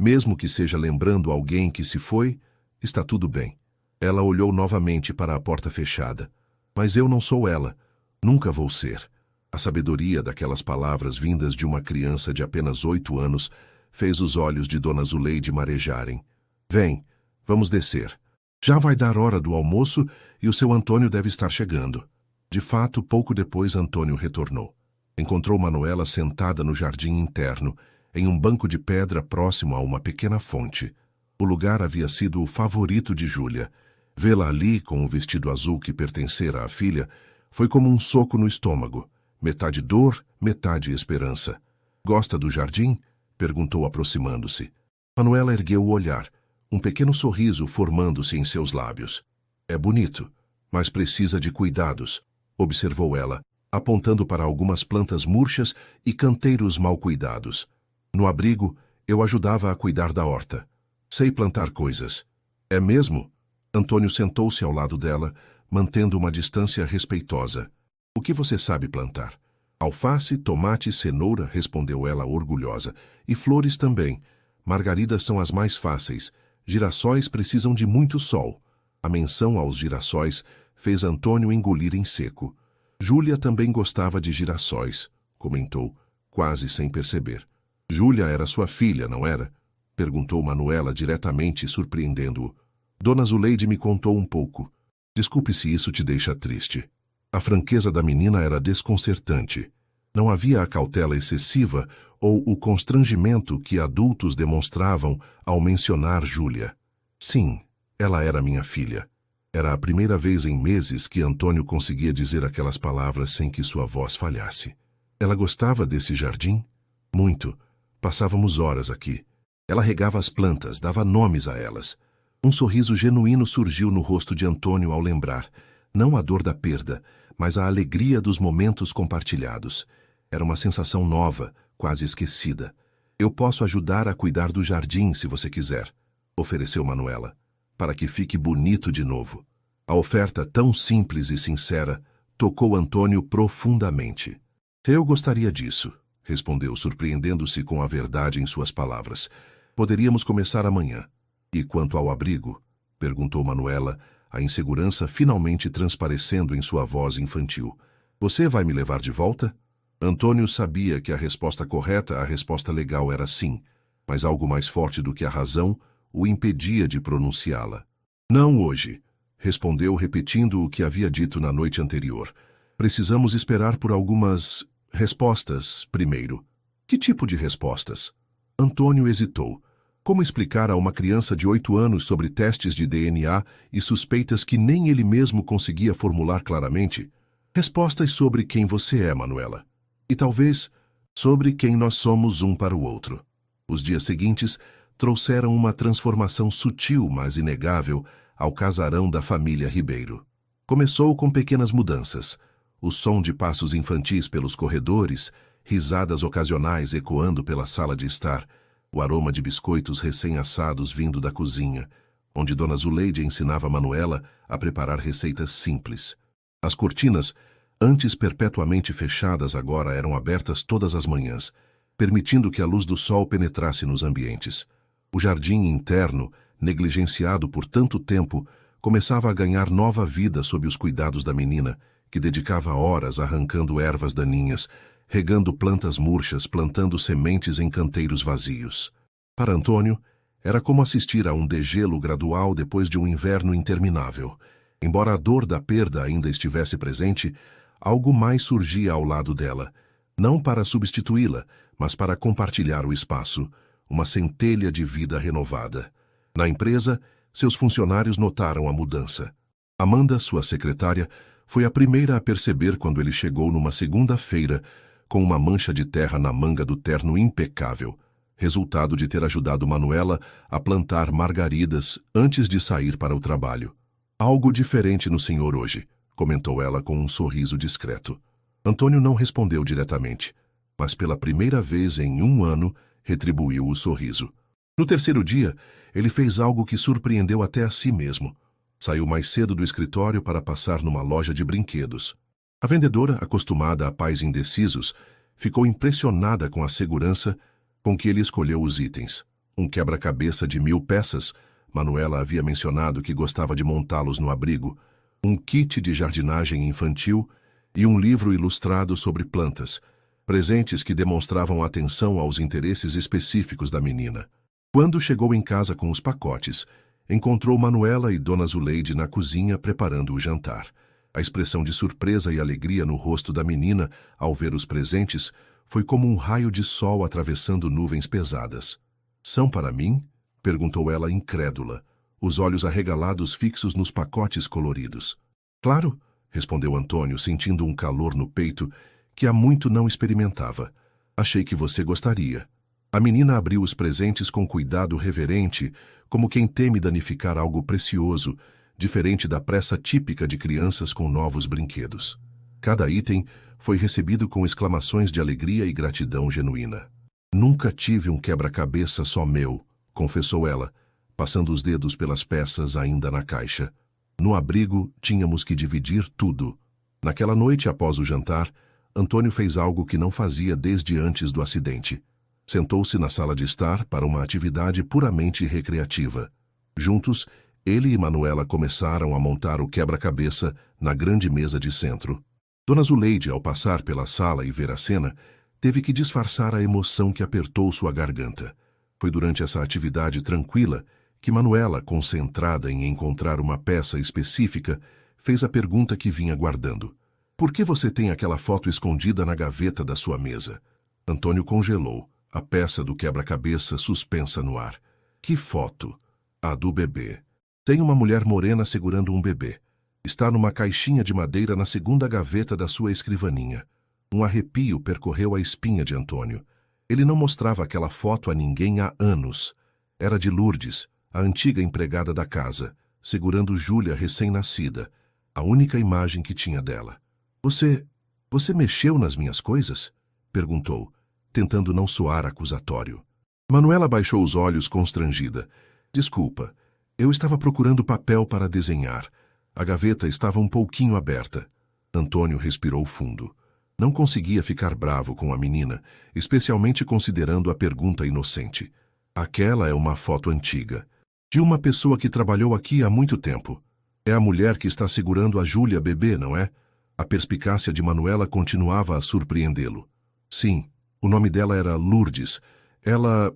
mesmo que seja lembrando alguém que se foi, está tudo bem. Ela olhou novamente para a porta fechada. Mas eu não sou ela. Nunca vou ser. A sabedoria daquelas palavras vindas de uma criança de apenas 8 anos fez os olhos de Dona Zuleide marejarem. Vem, vamos descer. Já vai dar hora do almoço e o seu Antônio deve estar chegando. De fato, pouco depois Antônio retornou. Encontrou Manuela sentada no jardim interno, em um banco de pedra próximo a uma pequena fonte. O lugar havia sido o favorito de Júlia. Vê-la ali, com o vestido azul que pertencera à filha, foi como um soco no estômago. Metade dor, metade esperança. Gosta do jardim? Perguntou aproximando-se. Manuela ergueu o olhar, um pequeno sorriso formando-se em seus lábios. É bonito, mas precisa de cuidados, observou ela, apontando para algumas plantas murchas e canteiros mal cuidados. No abrigo, eu ajudava a cuidar da horta. Sei plantar coisas. É mesmo? Antônio sentou-se ao lado dela, mantendo uma distância respeitosa. O que você sabe plantar? Alface, tomate, cenoura, respondeu ela orgulhosa. E flores também. Margaridas são as mais fáceis. Girassóis precisam de muito sol. A menção aos girassóis fez Antônio engolir em seco. Júlia também gostava de girassóis, comentou, quase sem perceber. Júlia era sua filha, não era? Perguntou Manuela diretamente, surpreendendo-o. Dona Zuleide me contou um pouco. Desculpe se isso te deixa triste. A franqueza da menina era desconcertante. Não havia a cautela excessiva ou o constrangimento que adultos demonstravam ao mencionar Júlia. Sim, ela era minha filha. Era a primeira vez em meses que Antônio conseguia dizer aquelas palavras sem que sua voz falhasse. Ela gostava desse jardim? Muito. Passávamos horas aqui. Ela regava as plantas, dava nomes a elas. Um sorriso genuíno surgiu no rosto de Antônio ao lembrar, não a dor da perda, mas a alegria dos momentos compartilhados. Era uma sensação nova, quase esquecida. Eu posso ajudar a cuidar do jardim, se você quiser, ofereceu Manuela, para que fique bonito de novo. A oferta tão simples e sincera tocou Antônio profundamente. Eu gostaria disso, respondeu, surpreendendo-se com a verdade em suas palavras. Poderíamos começar amanhã. E quanto ao abrigo? Perguntou Manuela, a insegurança finalmente transparecendo em sua voz infantil. Você vai me levar de volta? Antônio sabia que a resposta correta, a resposta legal era sim, mas algo mais forte do que a razão o impedia de pronunciá-la. Não hoje, respondeu repetindo o que havia dito na noite anterior. Precisamos esperar por algumas respostas primeiro. Que tipo de respostas? Antônio hesitou. Como explicar a uma criança de 8 anos sobre testes de DNA e suspeitas que nem ele mesmo conseguia formular claramente? Respostas sobre quem você é, Manuela. E talvez sobre quem nós somos um para o outro. Os dias seguintes trouxeram uma transformação sutil, mas inegável, ao casarão da família Ribeiro. Começou com pequenas mudanças. O som de passos infantis pelos corredores, risadas ocasionais ecoando pela sala de estar, o aroma de biscoitos recém-assados vindo da cozinha, onde Dona Zuleide ensinava Manuela a preparar receitas simples. As cortinas, antes perpetuamente fechadas, agora eram abertas todas as manhãs, permitindo que a luz do sol penetrasse nos ambientes. O jardim interno, negligenciado por tanto tempo, começava a ganhar nova vida sob os cuidados da menina, que dedicava horas arrancando ervas daninhas, regando plantas murchas, plantando sementes em canteiros vazios. Para Antônio, era como assistir a um degelo gradual depois de um inverno interminável. Embora a dor da perda ainda estivesse presente, algo mais surgia ao lado dela, não para substituí-la, mas para compartilhar o espaço, uma centelha de vida renovada. Na empresa, seus funcionários notaram a mudança. Amanda, sua secretária, foi a primeira a perceber quando ele chegou numa segunda-feira, com uma mancha de terra na manga do terno impecável, resultado de ter ajudado Manuela a plantar margaridas antes de sair para o trabalho. Algo diferente no senhor hoje, comentou ela com um sorriso discreto. Antônio não respondeu diretamente, mas pela primeira vez em 1 ano retribuiu o sorriso. No terceiro dia, ele fez algo que surpreendeu até a si mesmo. Saiu mais cedo do escritório para passar numa loja de brinquedos. A vendedora, acostumada a pais indecisos, ficou impressionada com a segurança com que ele escolheu os itens. Um quebra-cabeça de 1000 peças, Manuela havia mencionado que gostava de montá-los no abrigo, um kit de jardinagem infantil e um livro ilustrado sobre plantas, presentes que demonstravam atenção aos interesses específicos da menina. Quando chegou em casa com os pacotes, encontrou Manuela e Dona Zuleide na cozinha preparando o jantar. A expressão de surpresa e alegria no rosto da menina ao ver os presentes foi como um raio de sol atravessando nuvens pesadas. "São para mim?" perguntou ela incrédula, os olhos arregalados fixos nos pacotes coloridos. "Claro", respondeu Antônio, sentindo um calor no peito que há muito não experimentava. "Achei que você gostaria." A menina abriu os presentes com cuidado reverente, como quem teme danificar algo precioso, diferente da pressa típica de crianças com novos brinquedos. Cada item foi recebido com exclamações de alegria e gratidão genuína. "Nunca tive um quebra-cabeça só meu", confessou ela, passando os dedos pelas peças ainda na caixa. "No abrigo, tínhamos que dividir tudo." Naquela noite, após o jantar, Antônio fez algo que não fazia desde antes do acidente. Sentou-se na sala de estar para uma atividade puramente recreativa. Juntos, ele e Manuela começaram a montar o quebra-cabeça na grande mesa de centro. Dona Zuleide, ao passar pela sala e ver a cena, teve que disfarçar a emoção que apertou sua garganta. Foi durante essa atividade tranquila que Manuela, concentrada em encontrar uma peça específica, fez a pergunta que vinha guardando. "Por que você tem aquela foto escondida na gaveta da sua mesa?" Antônio congelou, a peça do quebra-cabeça suspensa no ar. "Que foto?" "A do bebê. Tem uma mulher morena segurando um bebê. Está numa caixinha de madeira na segunda gaveta da sua escrivaninha." Um arrepio percorreu a espinha de Antônio. Ele não mostrava aquela foto a ninguém há anos. Era de Lourdes, a antiga empregada da casa, segurando Júlia recém-nascida, a única imagem que tinha dela. Você mexeu nas minhas coisas?" perguntou, tentando não soar acusatório. Manuela baixou os olhos constrangida. "Desculpa, eu estava procurando papel para desenhar. A gaveta estava um pouquinho aberta." Antônio respirou fundo. Não conseguia ficar bravo com a menina, especialmente considerando a pergunta inocente. Aquela é uma foto antiga, de uma pessoa que trabalhou aqui há muito tempo. É a mulher que está segurando a Júlia bebê, não é? A perspicácia de Manuela continuava a surpreendê-lo. Sim, o nome dela era Lourdes. Ela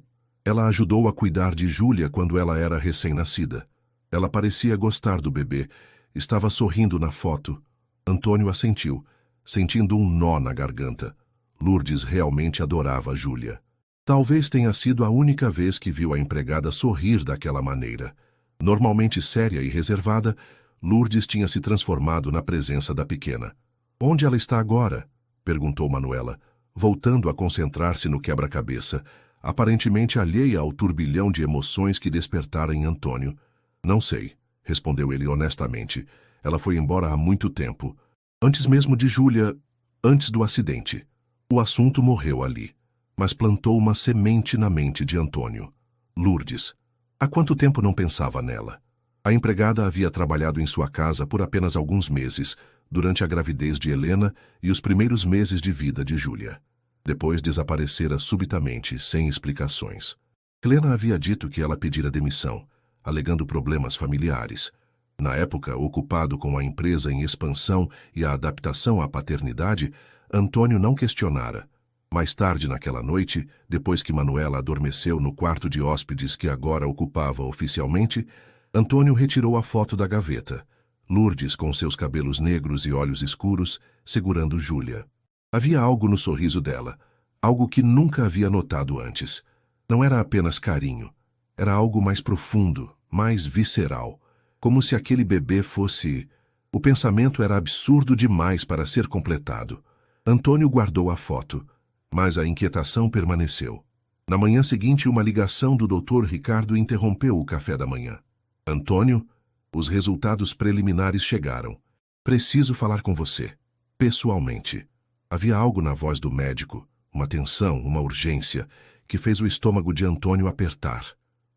ajudou a cuidar de Júlia quando ela era recém-nascida. Ela parecia gostar do bebê. Estava sorrindo na foto. Antônio assentiu, sentindo um nó na garganta. Lourdes realmente adorava Júlia. Talvez tenha sido a única vez que viu a empregada sorrir daquela maneira. Normalmente séria e reservada, Lourdes tinha se transformado na presença da pequena. "Onde ela está agora?" perguntou Manuela, voltando a concentrar-se no quebra-cabeça, aparentemente alheia ao turbilhão de emoções que despertara em Antônio. "Não sei", respondeu ele honestamente. "Ela foi embora há muito tempo. Antes mesmo de Júlia, antes do acidente." O assunto morreu ali, mas plantou uma semente na mente de Antônio. Lourdes. Há quanto tempo não pensava nela? A empregada havia trabalhado em sua casa por apenas alguns meses, durante a gravidez de Helena e os primeiros meses de vida de Júlia. Depois desaparecera subitamente, sem explicações. Helena havia dito que ela pedira demissão, alegando problemas familiares. Na época, ocupado com a empresa em expansão e a adaptação à paternidade, Antônio não questionara. Mais tarde naquela noite, depois que Manuela adormeceu no quarto de hóspedes que agora ocupava oficialmente, Antônio retirou a foto da gaveta. Lourdes, com seus cabelos negros e olhos escuros, segurando Júlia. Havia algo no sorriso dela, algo que nunca havia notado antes. Não era apenas carinho, era algo mais profundo, mais visceral, como se aquele bebê fosse... O pensamento era absurdo demais para ser completado. Antônio guardou a foto, mas a inquietação permaneceu. Na manhã seguinte, uma ligação do Dr. Ricardo interrompeu o café da manhã. "Antônio, os resultados preliminares chegaram. Preciso falar com você, pessoalmente." Havia algo na voz do médico, uma tensão, uma urgência, que fez o estômago de Antônio apertar.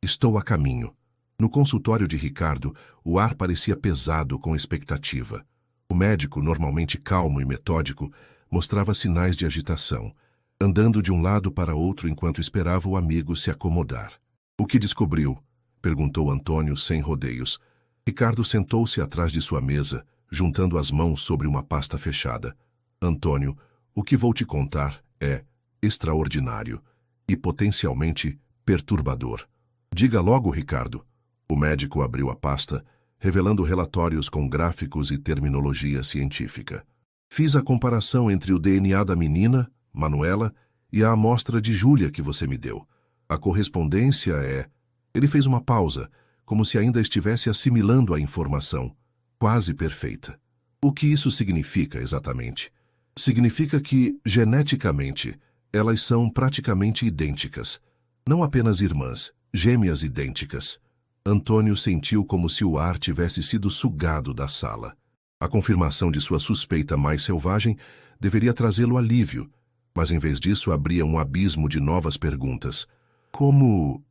"Estou a caminho." No consultório de Ricardo, o ar parecia pesado com expectativa. O médico, normalmente calmo e metódico, mostrava sinais de agitação, andando de um lado para outro enquanto esperava o amigo se acomodar. "O que descobriu?" perguntou Antônio sem rodeios. Ricardo sentou-se atrás de sua mesa, juntando as mãos sobre uma pasta fechada. "Antônio, o que vou te contar é extraordinário e potencialmente perturbador." "Diga logo, Ricardo." O médico abriu a pasta, revelando relatórios com gráficos e terminologia científica. "Fiz a comparação entre o DNA da menina, Manuela, e a amostra de Júlia que você me deu. A correspondência é..." Ele fez uma pausa, como se ainda estivesse assimilando a informação. "Quase perfeita." "O que isso significa exatamente?" "Significa que, geneticamente, elas são praticamente idênticas. Não apenas irmãs, gêmeas idênticas." Antônio sentiu como se o ar tivesse sido sugado da sala. A confirmação de sua suspeita mais selvagem deveria trazê-lo alívio, mas em vez disso abria um abismo de novas perguntas. Como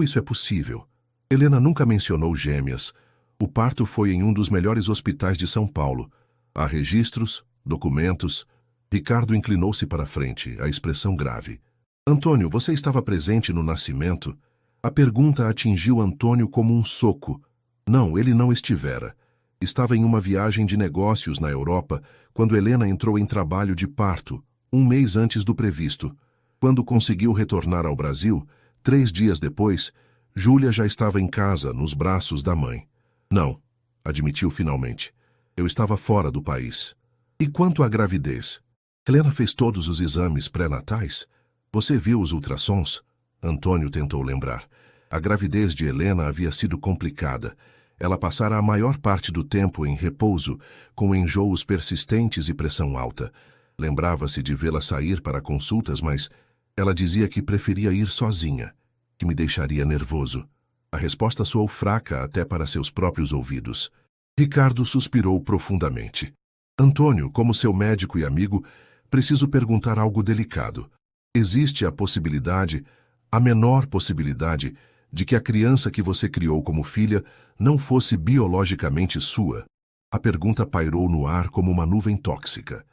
isso é possível? Helena nunca mencionou gêmeas. O parto foi em um dos melhores hospitais de São Paulo. Há registros, documentos. Ricardo inclinou-se para a frente, a expressão grave. "Antônio, você estava presente no nascimento?" A pergunta atingiu Antônio como um soco. Não, ele não estivera. Estava em uma viagem de negócios na Europa quando Helena entrou em trabalho de parto, um mês antes do previsto. Quando conseguiu retornar ao Brasil, 3 dias depois, Júlia já estava em casa, nos braços da mãe. "Não", admitiu finalmente. "Eu estava fora do país." "E quanto à gravidez? Helena fez todos os exames pré-natais? Você viu os ultrassons?" Antônio tentou lembrar. A gravidez de Helena havia sido complicada. Ela passara a maior parte do tempo em repouso, com enjoos persistentes e pressão alta. Lembrava-se de vê-la sair para consultas, mas ela dizia que preferia ir sozinha, que me deixaria nervoso. A resposta soou fraca até para seus próprios ouvidos. Ricardo suspirou profundamente. "Antônio, como seu médico e amigo, preciso perguntar algo delicado. Existe a possibilidade, a menor possibilidade, de que a criança que você criou como filha não fosse biologicamente sua?" A pergunta pairou no ar como uma nuvem tóxica.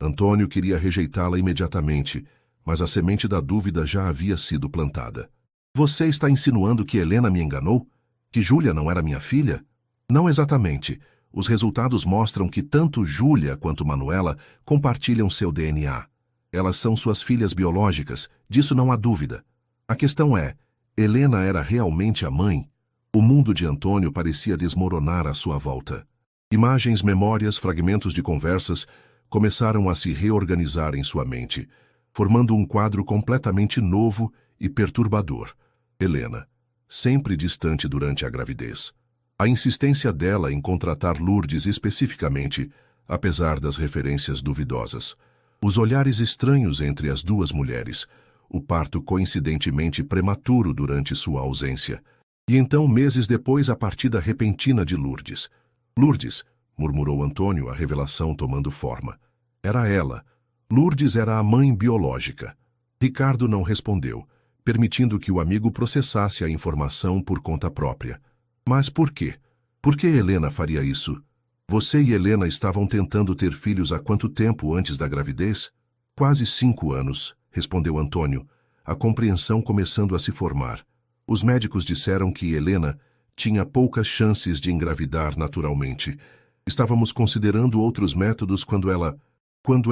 Antônio queria rejeitá-la imediatamente, mas a semente da dúvida já havia sido plantada. Você está insinuando que Helena me enganou? Que Júlia não era minha filha? Não exatamente. Os resultados mostram que tanto Júlia quanto Manuela compartilham seu DNA. Elas são suas filhas biológicas, disso não há dúvida. A questão é, Helena era realmente a mãe? O mundo de Antônio parecia desmoronar à sua volta. Imagens, memórias, fragmentos de conversas começaram a se reorganizar em sua mente, formando um quadro completamente novo e perturbador. Helena, sempre distante durante a gravidez. A insistência dela em contratar Lourdes especificamente, apesar das referências duvidosas. Os olhares estranhos entre as duas mulheres. O parto coincidentemente prematuro durante sua ausência. E então, meses depois, a partida repentina de Lourdes. Lourdes, murmurou Antônio, a revelação tomando forma. Era ela. Lourdes era a mãe biológica. Ricardo não respondeu, permitindo que o amigo processasse a informação por conta própria. Mas por quê? Por que Helena faria isso? Você e Helena estavam tentando ter filhos há quanto tempo antes da gravidez? Quase 5 anos, respondeu Antônio, a compreensão começando a se formar. Os médicos disseram que Helena tinha poucas chances de engravidar naturalmente. Estávamos considerando outros métodos quando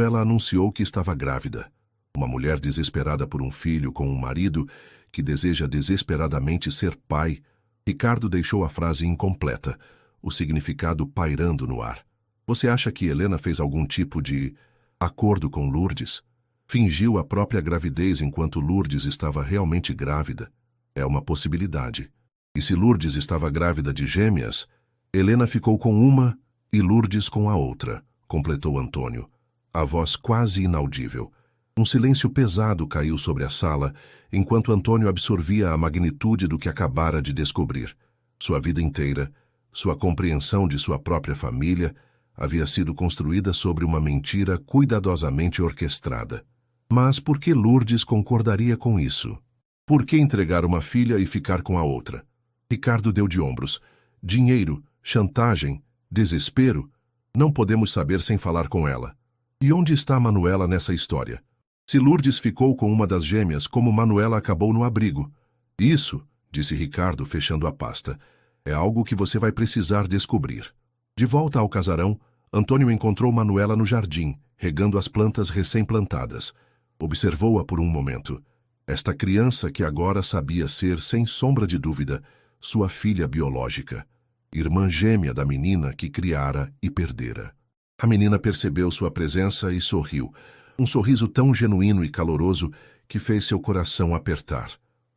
ela anunciou que estava grávida. Uma mulher desesperada por um filho com um marido que deseja desesperadamente ser pai. Ricardo deixou a frase incompleta, o significado pairando no ar. Você acha que Helena fez algum tipo de acordo com Lourdes? Fingiu a própria gravidez enquanto Lourdes estava realmente grávida? É uma possibilidade. E se Lourdes estava grávida de gêmeas, Helena ficou com uma e Lourdes com a outra, completou Antônio. A voz quase inaudível. Um silêncio pesado caiu sobre a sala, enquanto Antônio absorvia a magnitude do que acabara de descobrir. Sua vida inteira, sua compreensão de sua própria família, havia sido construída sobre uma mentira cuidadosamente orquestrada. Mas por que Lourdes concordaria com isso? Por que entregar uma filha e ficar com a outra? Ricardo deu de ombros. Dinheiro, chantagem, desespero? Não podemos saber sem falar com ela. E onde está Manuela nessa história? Se Lourdes ficou com uma das gêmeas, como Manuela acabou no abrigo? Isso, disse Ricardo, fechando a pasta, é algo que você vai precisar descobrir. De volta ao casarão, Antônio encontrou Manuela no jardim, regando as plantas recém-plantadas. Observou-a por um momento. Esta criança que agora sabia ser, sem sombra de dúvida, sua filha biológica, irmã gêmea da menina que criara e perdera. A menina percebeu sua presença e sorriu. Um sorriso tão genuíno e caloroso que fez seu coração apertar.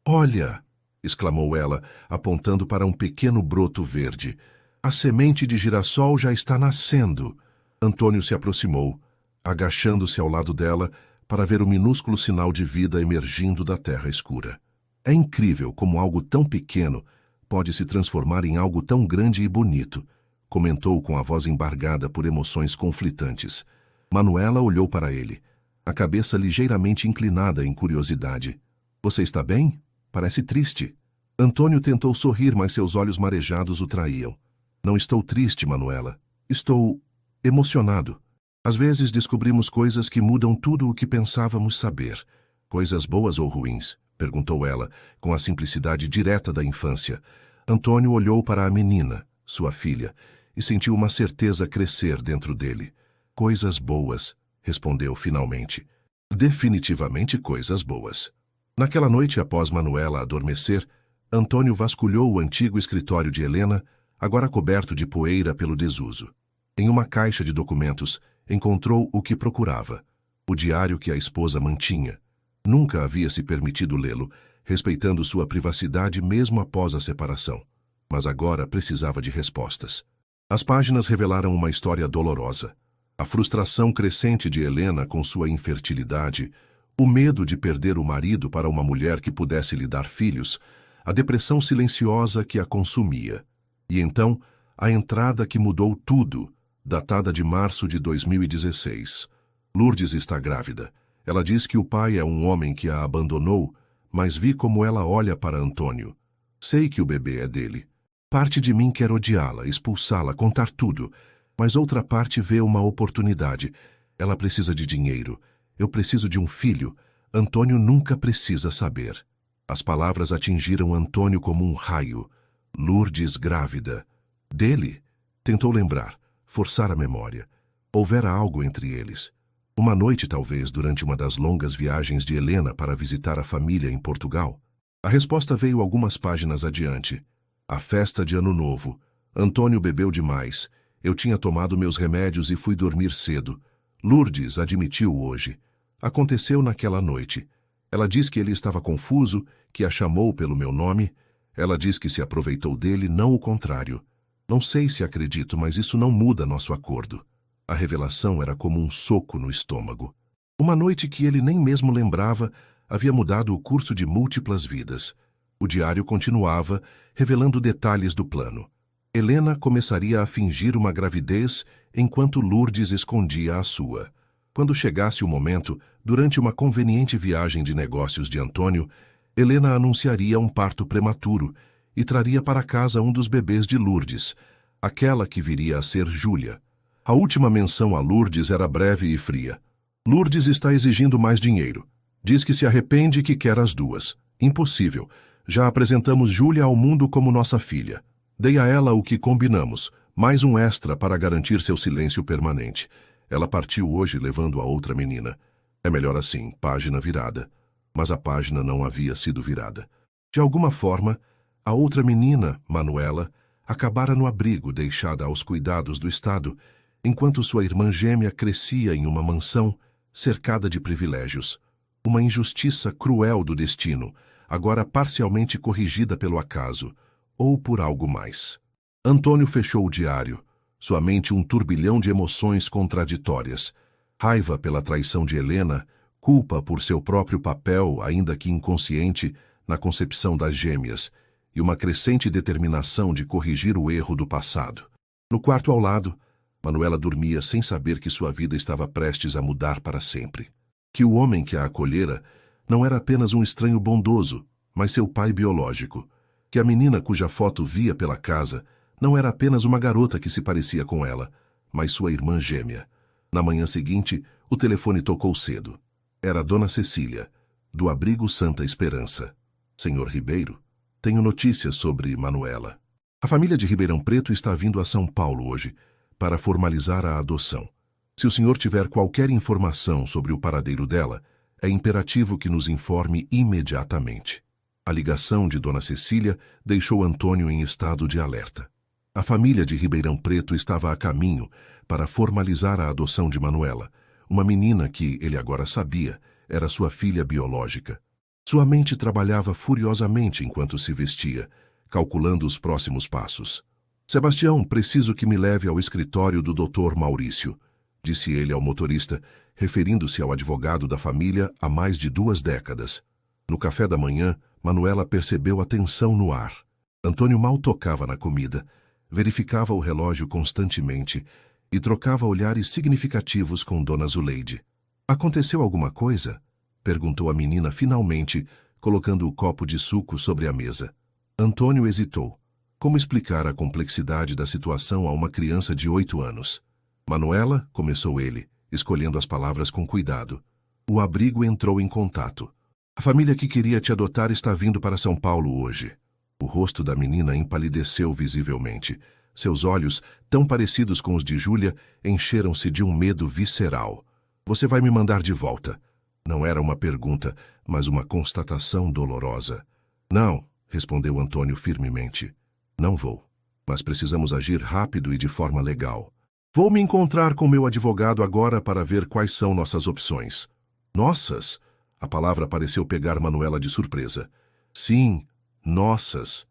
Olha! Exclamou ela, apontando para um pequeno broto verde. A semente de girassol já está nascendo. Antônio se aproximou, agachando-se ao lado dela para ver o minúsculo sinal de vida emergindo da terra escura. É incrível como algo tão pequeno pode se transformar em algo tão grande e bonito, comentou com a voz embargada por emoções conflitantes. Manuela olhou para ele, a cabeça ligeiramente inclinada em curiosidade. Você está bem? Parece triste. Antônio tentou sorrir, mas seus olhos marejados o traíam. Não estou triste, Manuela. Estou emocionado. Às vezes descobrimos coisas que mudam tudo o que pensávamos saber. Coisas boas ou ruins? Perguntou ela, com a simplicidade direta da infância. Antônio olhou para a menina, sua filha, e sentiu uma certeza crescer dentro dele. Coisas boas, respondeu finalmente. Definitivamente coisas boas. Naquela noite, após Manuela adormecer, Antônio vasculhou o antigo escritório de Helena, agora coberto de poeira pelo desuso. Em uma caixa de documentos, encontrou o que procurava, o diário que a esposa mantinha. Nunca havia se permitido lê-lo, respeitando sua privacidade mesmo após a separação. Mas agora precisava de respostas. As páginas revelaram uma história dolorosa. A frustração crescente de Helena com sua infertilidade, o medo de perder o marido para uma mulher que pudesse lhe dar filhos, a depressão silenciosa que a consumia. E então, a entrada que mudou tudo, datada de março de 2016. Lourdes está grávida. Ela diz que o pai é um homem que a abandonou, mas vi como ela olha para Antônio. Sei que o bebê é dele. Parte de mim quer odiá-la, expulsá-la, contar tudo, mas outra parte vê uma oportunidade. Ela precisa de dinheiro. Eu preciso de um filho. Antônio nunca precisa saber. As palavras atingiram Antônio como um raio. Lourdes grávida. Dele? Tentou lembrar, forçar a memória. Houvera algo entre eles. Uma noite, talvez, durante uma das longas viagens de Helena para visitar a família em Portugal. A resposta veio algumas páginas adiante. A festa de Ano Novo. Antônio bebeu demais. Eu tinha tomado meus remédios e fui dormir cedo. Lourdes admitiu hoje. Aconteceu naquela noite. Ela diz que ele estava confuso, que a chamou pelo meu nome. Ela diz que se aproveitou dele, não o contrário. Não sei se acredito, mas isso não muda nosso acordo. A revelação era como um soco no estômago. Uma noite que ele nem mesmo lembrava havia mudado o curso de múltiplas vidas. O diário continuava, revelando detalhes do plano. Helena começaria a fingir uma gravidez enquanto Lourdes escondia a sua. Quando chegasse o momento, durante uma conveniente viagem de negócios de Antônio, Helena anunciaria um parto prematuro e traria para casa um dos bebês de Lourdes, aquela que viria a ser Júlia. A última menção a Lourdes era breve e fria. Lourdes está exigindo mais dinheiro. Diz que se arrepende e que quer as duas. Impossível. Já apresentamos Júlia ao mundo como nossa filha. Dei a ela o que combinamos, mais um extra para garantir seu silêncio permanente. Ela partiu hoje levando a outra menina. É melhor assim, página virada. Mas a página não havia sido virada. De alguma forma, a outra menina, Manuela, acabara no abrigo deixada aos cuidados do Estado, enquanto sua irmã gêmea crescia em uma mansão cercada de privilégios. Uma injustiça cruel do destino, agora parcialmente corrigida pelo acaso, ou por algo mais. Antônio fechou o diário, sua mente um turbilhão de emoções contraditórias. Raiva pela traição de Helena, culpa por seu próprio papel, ainda que inconsciente, na concepção das gêmeas, e uma crescente determinação de corrigir o erro do passado. No quarto ao lado, Manuela dormia sem saber que sua vida estava prestes a mudar para sempre. Que o homem que a acolhera não era apenas um estranho bondoso, mas seu pai biológico. Que a menina cuja foto via pela casa não era apenas uma garota que se parecia com ela, mas sua irmã gêmea. Na manhã seguinte, o telefone tocou cedo. Era Dona Cecília, do abrigo Santa Esperança. Senhor Ribeiro, tenho notícias sobre Manuela. A família de Ribeirão Preto está vindo a São Paulo hoje para formalizar a adoção. Se o senhor tiver qualquer informação sobre o paradeiro dela, é imperativo que nos informe imediatamente. A ligação de Dona Cecília deixou Antônio em estado de alerta. A família de Ribeirão Preto estava a caminho para formalizar a adoção de Manuela, uma menina que, ele agora sabia, era sua filha biológica. Sua mente trabalhava furiosamente enquanto se vestia, calculando os próximos passos. Sebastião, preciso que me leve ao escritório do Dr. Maurício, disse ele ao motorista, referindo-se ao advogado da família há mais de 2 décadas. No café da manhã, Manuela percebeu a tensão no ar. Antônio mal tocava na comida, verificava o relógio constantemente e trocava olhares significativos com Dona Zuleide. Aconteceu alguma coisa? Perguntou a menina finalmente, colocando o copo de suco sobre a mesa. Antônio hesitou. Como explicar a complexidade da situação a uma criança de 8 anos? Manuela, começou ele, escolhendo as palavras com cuidado. O abrigo entrou em contato. A família que queria te adotar está vindo para São Paulo hoje. O rosto da menina empalideceu visivelmente. Seus olhos, tão parecidos com os de Júlia, encheram-se de um medo visceral. Você vai me mandar de volta. Não era uma pergunta, mas uma constatação dolorosa. Não, respondeu Antônio firmemente. Não vou. Mas precisamos agir rápido e de forma legal. Vou me encontrar com meu advogado agora para ver quais são nossas opções. Nossas? A palavra pareceu pegar Manuela de surpresa. Sim, nossas.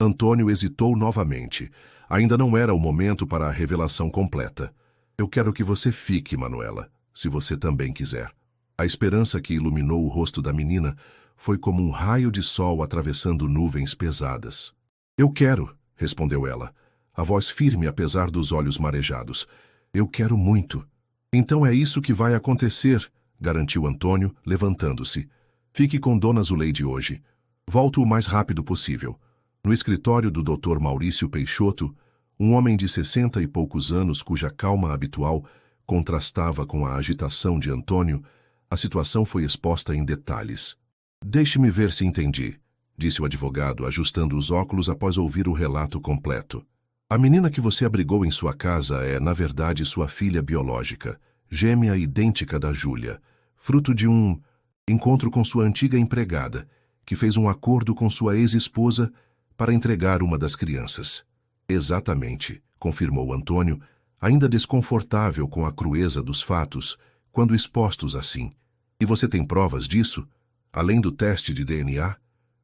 Antônio hesitou novamente. Ainda não era o momento para a revelação completa. Eu quero que você fique, Manuela, se você também quiser. A esperança que iluminou o rosto da menina foi como um raio de sol atravessando nuvens pesadas. Eu quero, respondeu ela, a voz firme apesar dos olhos marejados. Eu quero muito. Então é isso que vai acontecer, garantiu Antônio, levantando-se. Fique com Dona Zuleide hoje. Volto o mais rápido possível. No escritório do Dr. Maurício Peixoto, um homem de 60 e poucos anos cuja calma habitual contrastava com a agitação de Antônio, a situação foi exposta em detalhes. Deixe-me ver se entendi, disse o advogado, ajustando os óculos após ouvir o relato completo. A menina que você abrigou em sua casa é, na verdade, sua filha biológica, gêmea idêntica da Júlia, fruto de um encontro com sua antiga empregada, que fez um acordo com sua ex-esposa para entregar uma das crianças. Exatamente, confirmou Antônio, ainda desconfortável com a crueza dos fatos, quando expostos assim. E você tem provas disso? Além do teste de DNA?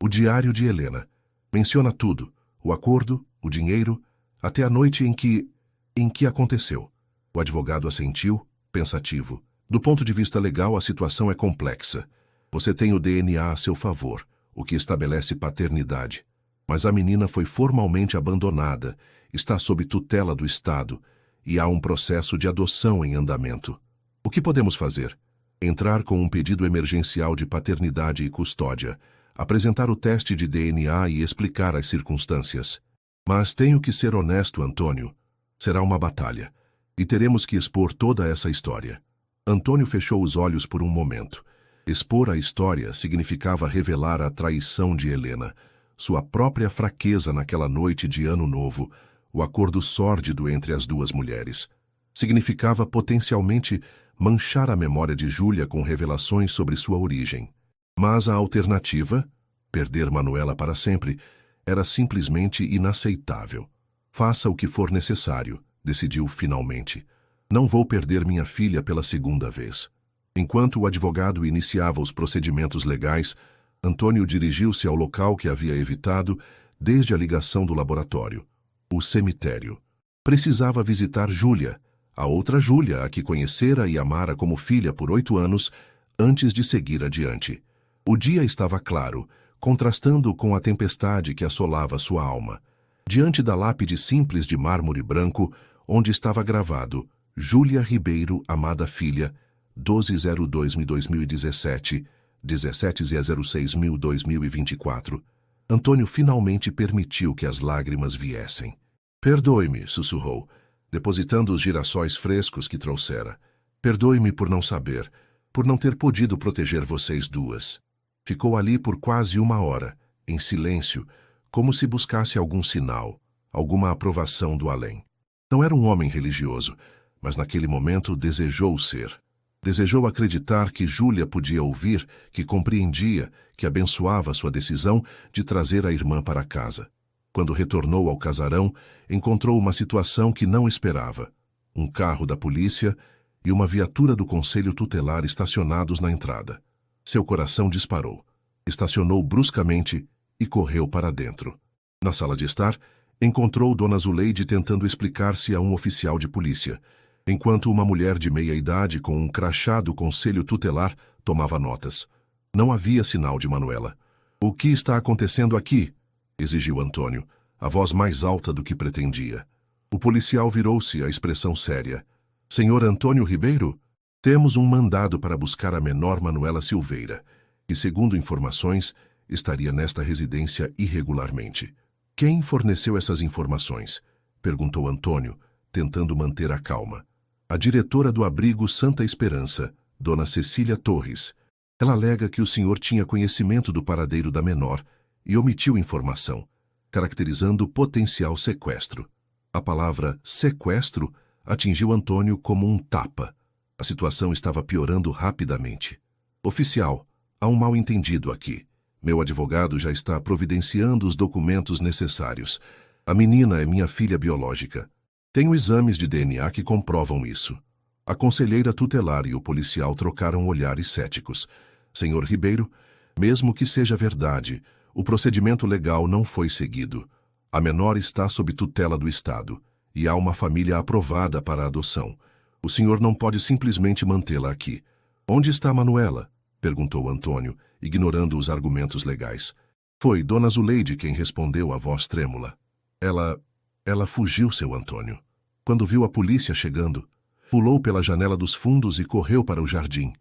O diário de Helena. Menciona tudo, o acordo, o dinheiro, até a noite em que aconteceu. O advogado assentiu, pensativo. Do ponto de vista legal, a situação é complexa. Você tem o DNA a seu favor, o que estabelece paternidade. Mas a menina foi formalmente abandonada, está sob tutela do Estado, e há um processo de adoção em andamento. O que podemos fazer? Entrar com um pedido emergencial de paternidade e custódia, apresentar o teste de DNA e explicar as circunstâncias. Mas tenho que ser honesto, Antônio. Será uma batalha, e teremos que expor toda essa história. Antônio fechou os olhos por um momento. Expor a história significava revelar a traição de Helena, sua própria fraqueza naquela noite de Ano Novo, o acordo sórdido entre as duas mulheres. Significava potencialmente manchar a memória de Júlia com revelações sobre sua origem. Mas a alternativa, perder Manuela para sempre, era simplesmente inaceitável. Faça o que for necessário, decidiu finalmente. Não vou perder minha filha pela segunda vez. Enquanto o advogado iniciava os procedimentos legais, Antônio dirigiu-se ao local que havia evitado desde a ligação do laboratório, o cemitério. Precisava visitar Júlia, a outra Júlia, a que conhecera e amara como filha por 8 anos, antes de seguir adiante. O dia estava claro, contrastando com a tempestade que assolava sua alma. Diante da lápide simples de mármore branco, onde estava gravado Júlia Ribeiro, amada filha, 12/02/2017, 17/06/2024, Antônio finalmente permitiu que as lágrimas viessem. Perdoe-me, sussurrou, depositando os girassóis frescos que trouxera. Perdoe-me por não saber, por não ter podido proteger vocês duas. Ficou ali por quase 1 hora, em silêncio, como se buscasse algum sinal, alguma aprovação do além. Não era um homem religioso, mas naquele momento desejou ser. Desejou acreditar que Júlia podia ouvir, que compreendia, que abençoava sua decisão de trazer a irmã para casa. Quando retornou ao casarão, encontrou uma situação que não esperava. Um carro da polícia e uma viatura do conselho tutelar estacionados na entrada. Seu coração disparou. Estacionou bruscamente e correu para dentro. Na sala de estar, encontrou Dona Zuleide tentando explicar-se a um oficial de polícia, enquanto uma mulher de meia idade com um crachá do conselho tutelar tomava notas. Não havia sinal de Manuela. "O que está acontecendo aqui?" exigiu Antônio, a voz mais alta do que pretendia. O policial virou-se, a expressão séria. "Senhor Antônio Ribeiro? Temos um mandado para buscar a menor Manuela Silveira, que, segundo informações, estaria nesta residência irregularmente." "Quem forneceu essas informações?" perguntou Antônio, tentando manter a calma. "A diretora do abrigo Santa Esperança, Dona Cecília Torres. Ela alega que o senhor tinha conhecimento do paradeiro da menor e omitiu informação, caracterizando potencial sequestro." A palavra sequestro atingiu Antônio como um tapa. A situação estava piorando rapidamente. "Oficial, há um mal-entendido aqui. Meu advogado já está providenciando os documentos necessários. A menina é minha filha biológica. Tenho exames de DNA que comprovam isso." A conselheira tutelar e o policial trocaram olhares céticos. "Senhor Ribeiro, mesmo que seja verdade, o procedimento legal não foi seguido. A menor está sob tutela do Estado e há uma família aprovada para a adoção. O senhor não pode simplesmente mantê-la aqui." "Onde está Manuela?" perguntou Antônio, ignorando os argumentos legais. Foi Dona Zuleide quem respondeu a voz trêmula. Ela fugiu, seu Antônio. Quando viu a polícia chegando, pulou pela janela dos fundos e correu para o jardim.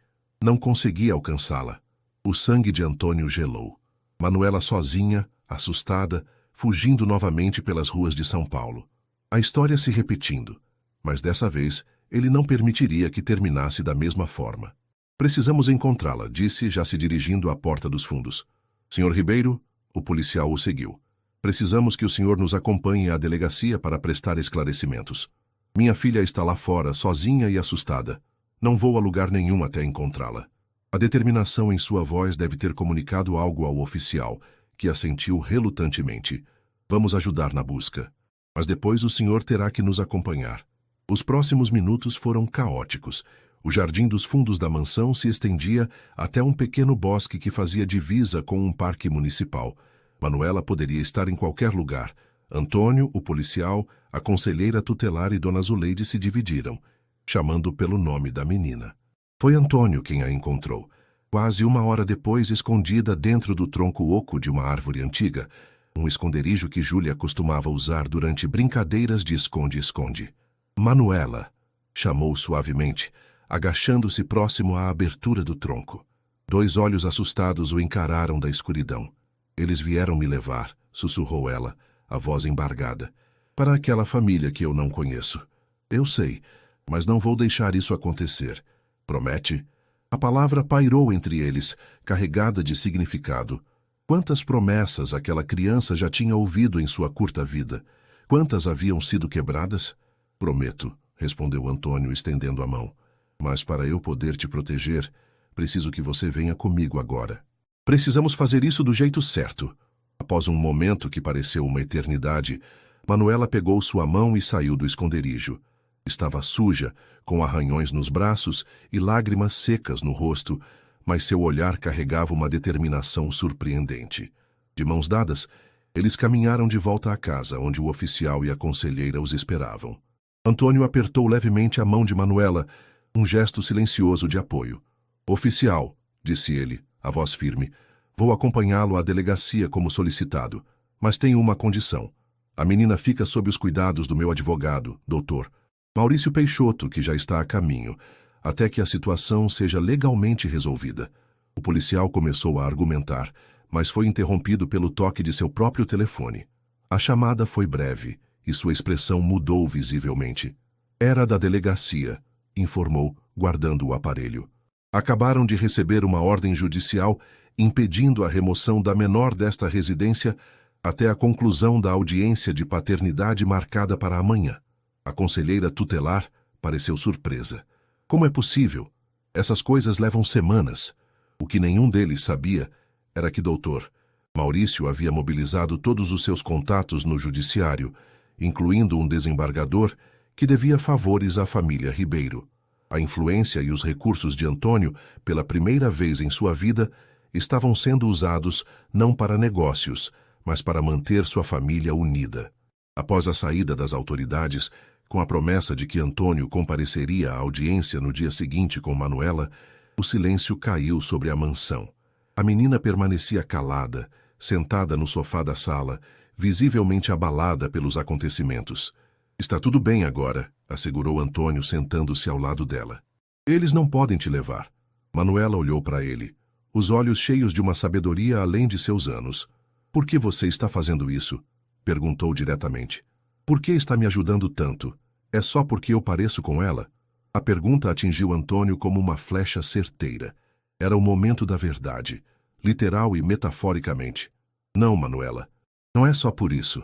Não conseguia alcançá-la. O sangue de Antônio gelou. Manuela sozinha, assustada, fugindo novamente pelas ruas de São Paulo. A história se repetindo, mas dessa vez ele não permitiria que terminasse da mesma forma. Precisamos encontrá-la, disse, já se dirigindo à porta dos fundos. Senhor Ribeiro, o policial o seguiu. Precisamos que o senhor nos acompanhe à delegacia para prestar esclarecimentos. Minha filha está lá fora, sozinha e assustada. Não vou a lugar nenhum até encontrá-la. A determinação em sua voz deve ter comunicado algo ao oficial, que assentiu relutantemente. Vamos ajudar na busca. Mas depois o senhor terá que nos acompanhar. Os próximos minutos foram caóticos. O jardim dos fundos da mansão se estendia até um pequeno bosque que fazia divisa com um parque municipal. Manuela poderia estar em qualquer lugar. Antônio, o policial, a conselheira tutelar e Dona Zuleide se dividiram, chamando pelo nome da menina. Foi Antônio quem a encontrou, quase 1 hora depois, escondida dentro do tronco oco de uma árvore antiga, um esconderijo que Júlia costumava usar durante brincadeiras de esconde-esconde. Manuela, chamou suavemente, agachando-se próximo à abertura do tronco. 2 olhos assustados o encararam da escuridão. Eles vieram me levar, sussurrou ela, a voz embargada, para aquela família que eu não conheço. Eu sei, mas não vou deixar isso acontecer. Promete? A palavra pairou entre eles, carregada de significado. Quantas promessas aquela criança já tinha ouvido em sua curta vida? Quantas haviam sido quebradas? Prometo, respondeu Antônio, estendendo a mão. Mas para eu poder te proteger, preciso que você venha comigo agora. Precisamos fazer isso do jeito certo. Após um momento que pareceu uma eternidade, Manuela pegou sua mão e saiu do esconderijo. Estava suja, com arranhões nos braços e lágrimas secas no rosto, mas seu olhar carregava uma determinação surpreendente. De mãos dadas, eles caminharam de volta à casa, onde o oficial e a conselheira os esperavam. Antônio apertou levemente a mão de Manuela, um gesto silencioso de apoio. Oficial, disse ele, a voz firme, vou acompanhá-lo à delegacia como solicitado, mas tenho uma condição. A menina fica sob os cuidados do meu advogado, doutor Maurício Peixoto, que já está a caminho, até que a situação seja legalmente resolvida. O policial começou a argumentar, mas foi interrompido pelo toque de seu próprio telefone. A chamada foi breve e sua expressão mudou visivelmente. Era da delegacia, informou, guardando o aparelho. Acabaram de receber uma ordem judicial impedindo a remoção da menor desta residência até a conclusão da audiência de paternidade marcada para amanhã. A conselheira tutelar pareceu surpresa. Como é possível? Essas coisas levam semanas. O que nenhum deles sabia era que doutor Maurício havia mobilizado todos os seus contatos no judiciário, incluindo um desembargador que devia favores à família Ribeiro. A influência e os recursos de Antônio, pela primeira vez em sua vida, estavam sendo usados não para negócios, mas para manter sua família unida. Após a saída das autoridades, com a promessa de que Antônio compareceria à audiência no dia seguinte com Manuela, o silêncio caiu sobre a mansão. A menina permanecia calada, sentada no sofá da sala, visivelmente abalada pelos acontecimentos. Está tudo bem agora, assegurou Antônio, sentando-se ao lado dela. Eles não podem te levar. Manuela olhou para ele, os olhos cheios de uma sabedoria além de seus anos. Por que você está fazendo isso? Perguntou diretamente. Por que está me ajudando tanto? É só porque eu pareço com ela? A pergunta atingiu Antônio como uma flecha certeira. Era o momento da verdade, literal e metaforicamente. Não, Manuela. Não é só por isso.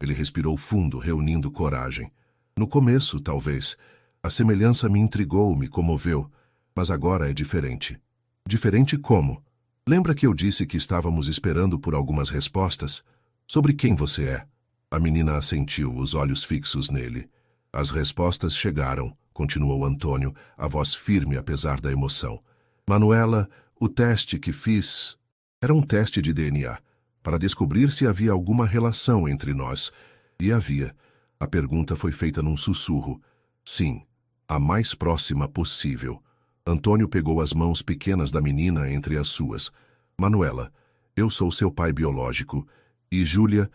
Ele respirou fundo, reunindo coragem. No começo, talvez, a semelhança me intrigou, me comoveu, mas agora é diferente. Diferente como? Lembra que eu disse que estávamos esperando por algumas respostas? Sobre quem você é? A menina assentiu, os olhos fixos nele. As respostas chegaram, continuou Antônio, a voz firme apesar da emoção. Manuela, o teste que fiz era um teste de DNA, para descobrir se havia alguma relação entre nós. E havia. A pergunta foi feita num sussurro. Sim, a mais próxima possível. Antônio pegou as mãos pequenas da menina entre as suas. Manuela, eu sou seu pai biológico. E Júlia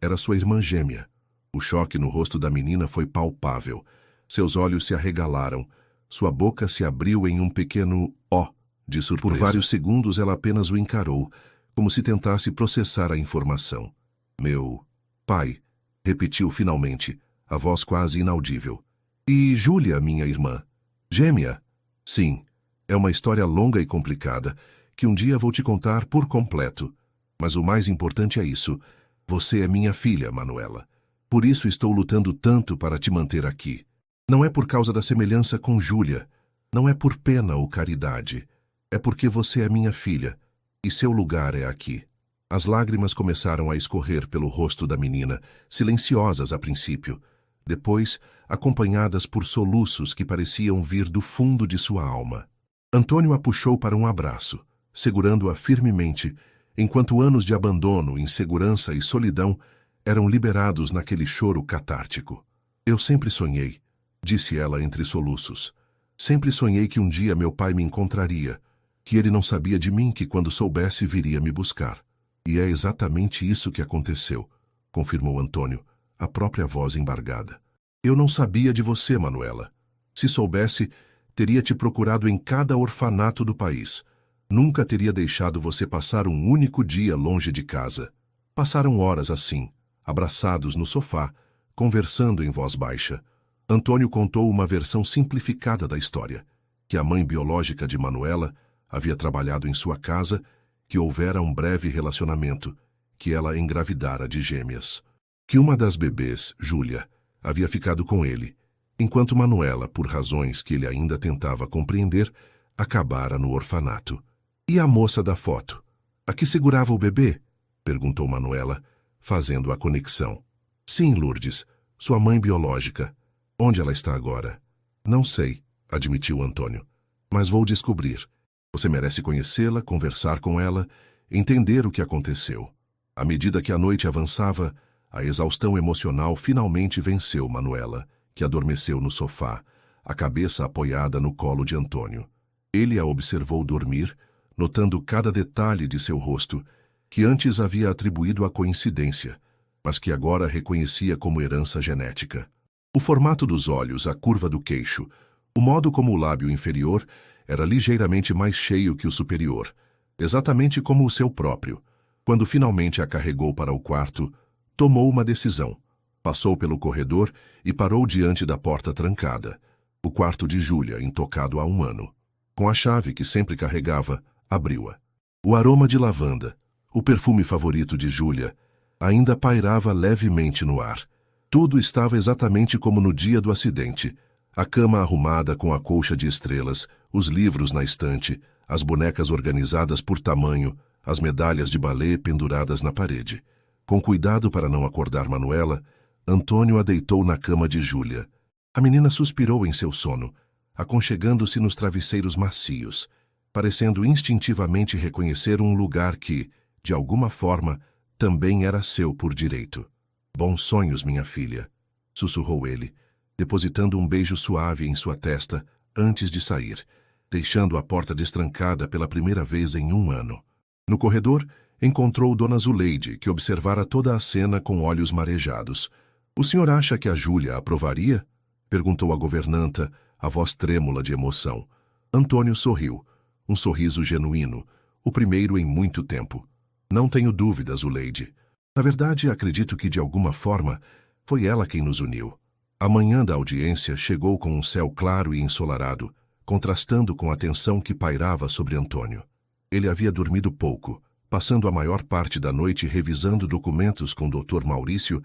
era sua irmã gêmea. O choque no rosto da menina foi palpável. Seus olhos se arregalaram. Sua boca se abriu em um pequeno ó de surpresa. Por vários segundos ela apenas o encarou, como se tentasse processar a informação. Meu pai, repetiu finalmente, a voz quase inaudível. E Júlia, minha irmã? Gêmea? Sim, é uma história longa e complicada, que um dia vou te contar por completo. Mas o mais importante é isso. Você é minha filha, Manuela. Por isso estou lutando tanto para te manter aqui. Não é por causa da semelhança com Júlia. Não é por pena ou caridade. É porque você é minha filha, e seu lugar é aqui. As lágrimas começaram a escorrer pelo rosto da menina, silenciosas a princípio. Depois, acompanhadas por soluços que pareciam vir do fundo de sua alma. Antônio a puxou para um abraço, segurando-a firmemente, enquanto anos de abandono, insegurança e solidão eram liberados naquele choro catártico. Eu sempre sonhei, disse ela entre soluços. Sempre sonhei que um dia meu pai me encontraria, que ele não sabia de mim, que quando soubesse viria me buscar. E é exatamente isso que aconteceu, confirmou Antônio, a própria voz embargada. Eu não sabia de você, Manuela. Se soubesse, teria te procurado em cada orfanato do país. Nunca teria deixado você passar um único dia longe de casa. Passaram horas assim, abraçados no sofá, conversando em voz baixa. Antônio contou uma versão simplificada da história, que a mãe biológica de Manuela havia trabalhado em sua casa, que houvera um breve relacionamento, que ela engravidara de gêmeas. Que uma das bebês, Júlia, havia ficado com ele, enquanto Manuela, por razões que ele ainda tentava compreender, acabara no orfanato. E a moça da foto? A que segurava o bebê? Perguntou Manuela, fazendo a conexão. Sim, Lourdes, sua mãe biológica. Onde ela está agora? Não sei, admitiu Antônio. Mas vou descobrir. Você merece conhecê-la, conversar com ela, entender o que aconteceu. À medida que a noite avançava, a exaustão emocional finalmente venceu Manuela, que adormeceu no sofá, a cabeça apoiada no colo de Antônio. Ele a observou dormir, notando cada detalhe de seu rosto, que antes havia atribuído à coincidência, mas que agora reconhecia como herança genética. O formato dos olhos, a curva do queixo, o modo como o lábio inferior era ligeiramente mais cheio que o superior, exatamente como o seu próprio. Quando finalmente a carregou para o quarto, tomou uma decisão. Passou pelo corredor e parou diante da porta trancada. O quarto de Júlia, intocado há 1 ano. Com a chave que sempre carregava, abriu-a. O aroma de lavanda, o perfume favorito de Júlia, ainda pairava levemente no ar. Tudo estava exatamente como no dia do acidente. A cama arrumada com a colcha de estrelas, os livros na estante, as bonecas organizadas por tamanho, as medalhas de balé penduradas na parede. Com cuidado para não acordar Manuela, Antônio a deitou na cama de Júlia. A menina suspirou em seu sono, aconchegando-se nos travesseiros macios, parecendo instintivamente reconhecer um lugar que, de alguma forma, também era seu por direito. Bons sonhos, minha filha, sussurrou ele, depositando um beijo suave em sua testa antes de sair, deixando a porta destrancada pela primeira vez em 1 ano. No corredor, encontrou Dona Zuleide, que observara toda a cena com olhos marejados. O senhor acha que a Júlia aprovaria? Perguntou a governanta, a voz trêmula de emoção. Antônio sorriu, um sorriso genuíno, o primeiro em muito tempo. Não tenho dúvidas, Zuleide. Na verdade, acredito que, de alguma forma, foi ela quem nos uniu. A manhã da audiência chegou com um céu claro e ensolarado, contrastando com a tensão que pairava sobre Antônio. Ele havia dormido pouco, passando a maior parte da noite revisando documentos com o Dr. Maurício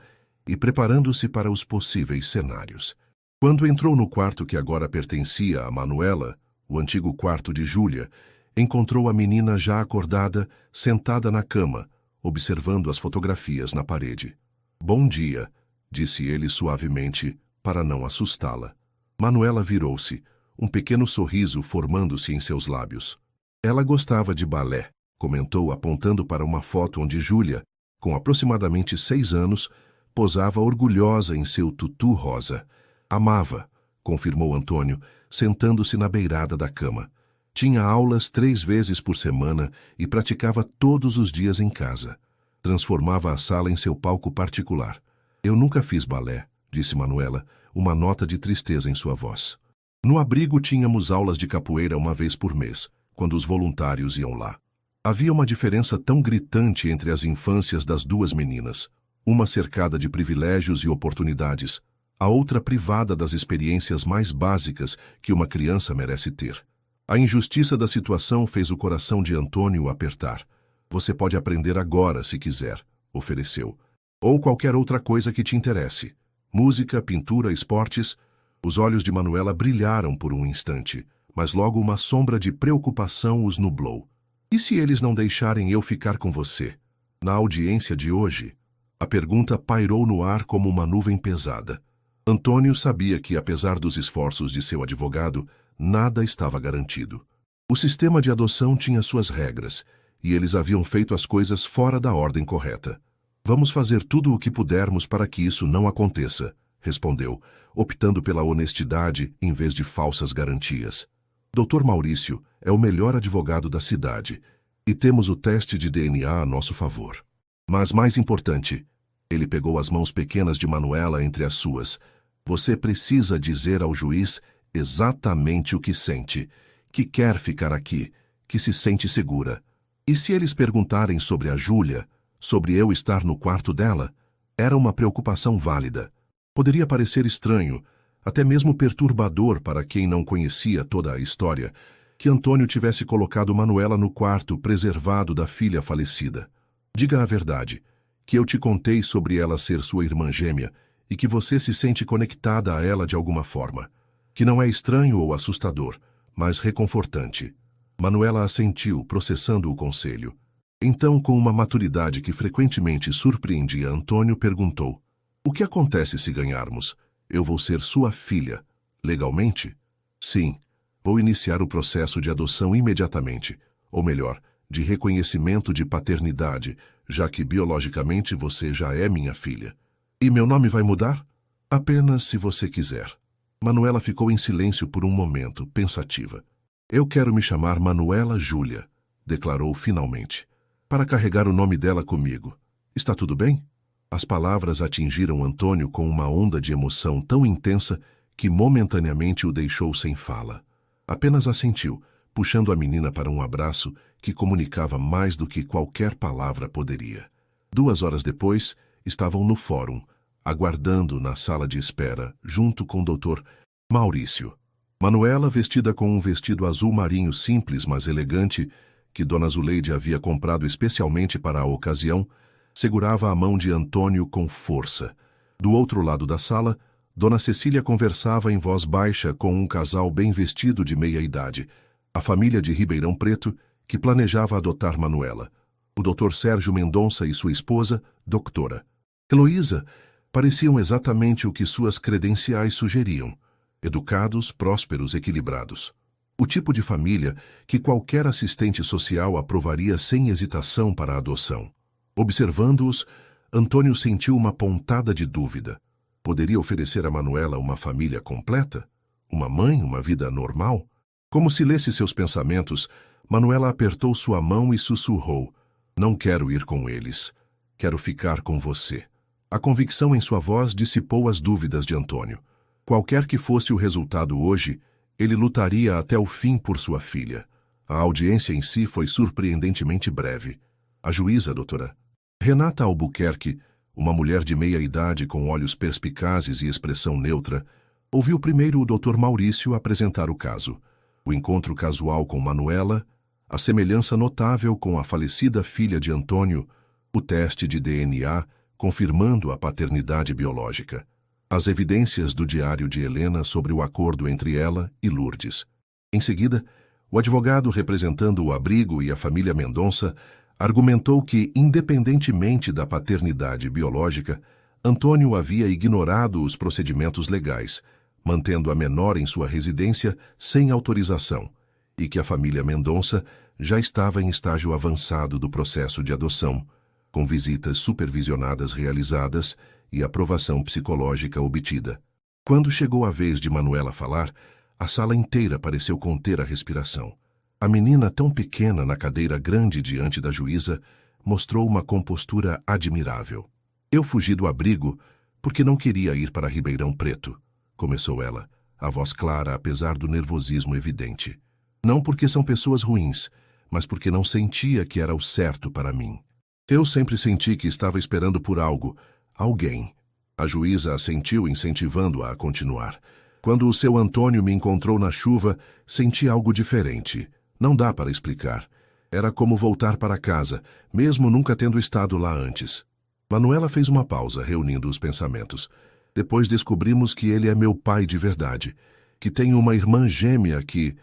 e preparando-se para os possíveis cenários. Quando entrou no quarto que agora pertencia a Manuela, o antigo quarto de Júlia, encontrou a menina já acordada, sentada na cama, observando as fotografias na parede. Bom dia, disse ele suavemente, para não assustá-la. Manuela virou-se, um pequeno sorriso formando-se em seus lábios. Ela gostava de balé, comentou apontando para uma foto onde Júlia, com aproximadamente 6 anos, posava orgulhosa em seu tutu rosa. Amava, confirmou Antônio, sentando-se na beirada da cama. Tinha aulas 3 vezes por semana e praticava todos os dias em casa. Transformava a sala em seu palco particular. Eu nunca fiz balé, disse Manuela, uma nota de tristeza em sua voz. No abrigo tínhamos aulas de capoeira 1 vez por mês, quando os voluntários iam lá. Havia uma diferença tão gritante entre as infâncias das 2 meninas, uma cercada de privilégios e oportunidades, a outra privada das experiências mais básicas que uma criança merece ter. A injustiça da situação fez o coração de Antônio apertar. Você pode aprender agora, se quiser, ofereceu. Ou qualquer outra coisa que te interesse. Música, pintura, esportes. Os olhos de Manuela brilharam por um instante, mas logo uma sombra de preocupação os nublou. E se eles não deixarem eu ficar com você? Na audiência de hoje, a pergunta pairou no ar como uma nuvem pesada. Antônio sabia que, apesar dos esforços de seu advogado, nada estava garantido. O sistema de adoção tinha suas regras, e eles haviam feito as coisas fora da ordem correta. Vamos fazer tudo o que pudermos para que isso não aconteça, respondeu, optando pela honestidade em vez de falsas garantias. Dr. Maurício é o melhor advogado da cidade, e temos o teste de DNA a nosso favor. Mas mais importante, ele pegou as mãos pequenas de Manuela entre as suas. Você precisa dizer ao juiz exatamente o que sente, que quer ficar aqui, que se sente segura. E se eles perguntarem sobre a Júlia, sobre eu estar no quarto dela, era uma preocupação válida. Poderia parecer estranho, até mesmo perturbador para quem não conhecia toda a história, que Antônio tivesse colocado Manuela no quarto preservado da filha falecida. Diga a verdade, que eu te contei sobre ela ser sua irmã gêmea e que você se sente conectada a ela de alguma forma, que não é estranho ou assustador, mas reconfortante. Manuela assentiu, processando o conselho. Então, com uma maturidade que frequentemente surpreendia Antônio, perguntou: o que acontece se ganharmos? Eu vou ser sua filha. Legalmente? Sim. Vou iniciar o processo de adoção imediatamente. Ou melhor, de reconhecimento de paternidade, já que biologicamente você já é minha filha. E meu nome vai mudar? Apenas se você quiser. Manuela ficou em silêncio por um momento, pensativa. Eu quero me chamar Manuela Júlia, declarou finalmente, para carregar o nome dela comigo. Está tudo bem? As palavras atingiram Antônio com uma onda de emoção tão intensa que momentaneamente o deixou sem fala. Apenas assentiu, puxando a menina para um abraço que comunicava mais do que qualquer palavra poderia. 2 horas depois, estavam no fórum, aguardando na sala de espera, junto com o Dr. Maurício. Manuela, vestida com um vestido azul marinho simples, mas elegante, que Dona Zuleide havia comprado especialmente para a ocasião, segurava a mão de Antônio com força. Do outro lado da sala, Dona Cecília conversava em voz baixa com um casal bem vestido de meia-idade, a família de Ribeirão Preto, que planejava adotar Manuela. O Dr. Sérgio Mendonça e sua esposa, doutora Heloísa, pareciam exatamente o que suas credenciais sugeriam: educados, prósperos, equilibrados. O tipo de família que qualquer assistente social aprovaria sem hesitação para a adoção. Observando-os, Antônio sentiu uma pontada de dúvida. Poderia oferecer a Manuela uma família completa? Uma mãe, uma vida normal? Como se lesse seus pensamentos, Manuela apertou sua mão e sussurrou: não quero ir com eles. Quero ficar com você. A convicção em sua voz dissipou as dúvidas de Antônio. Qualquer que fosse o resultado hoje, ele lutaria até o fim por sua filha. A audiência em si foi surpreendentemente breve. A juíza, doutora Renata Albuquerque, uma mulher de meia-idade com olhos perspicazes e expressão neutra, ouviu primeiro o Dr. Maurício apresentar o caso. O encontro casual com Manuela, a semelhança notável com a falecida filha de Antônio, o teste de DNA confirmando a paternidade biológica, as evidências do diário de Helena sobre o acordo entre ela e Lourdes. Em seguida, o advogado representando o abrigo e a família Mendonça argumentou que, independentemente da paternidade biológica, Antônio havia ignorado os procedimentos legais, mantendo a menor em sua residência sem autorização, e que a família Mendonça já estava em estágio avançado do processo de adoção, com visitas supervisionadas realizadas e aprovação psicológica obtida. Quando chegou a vez de Manuela falar, a sala inteira pareceu conter a respiração. A menina, tão pequena na cadeira grande diante da juíza, mostrou uma compostura admirável. Eu fugi do abrigo porque não queria ir para Ribeirão Preto, começou ela, a voz clara apesar do nervosismo evidente. Não porque são pessoas ruins, mas porque não sentia que era o certo para mim. Eu sempre senti que estava esperando por algo, alguém. A juíza assentiu, incentivando-a a continuar. Quando o seu Antônio me encontrou na chuva, senti algo diferente. Não dá para explicar. Era como voltar para casa, mesmo nunca tendo estado lá antes. Manuela fez uma pausa, reunindo os pensamentos. Depois descobrimos que ele é meu pai de verdade, que tenho uma irmã gêmea que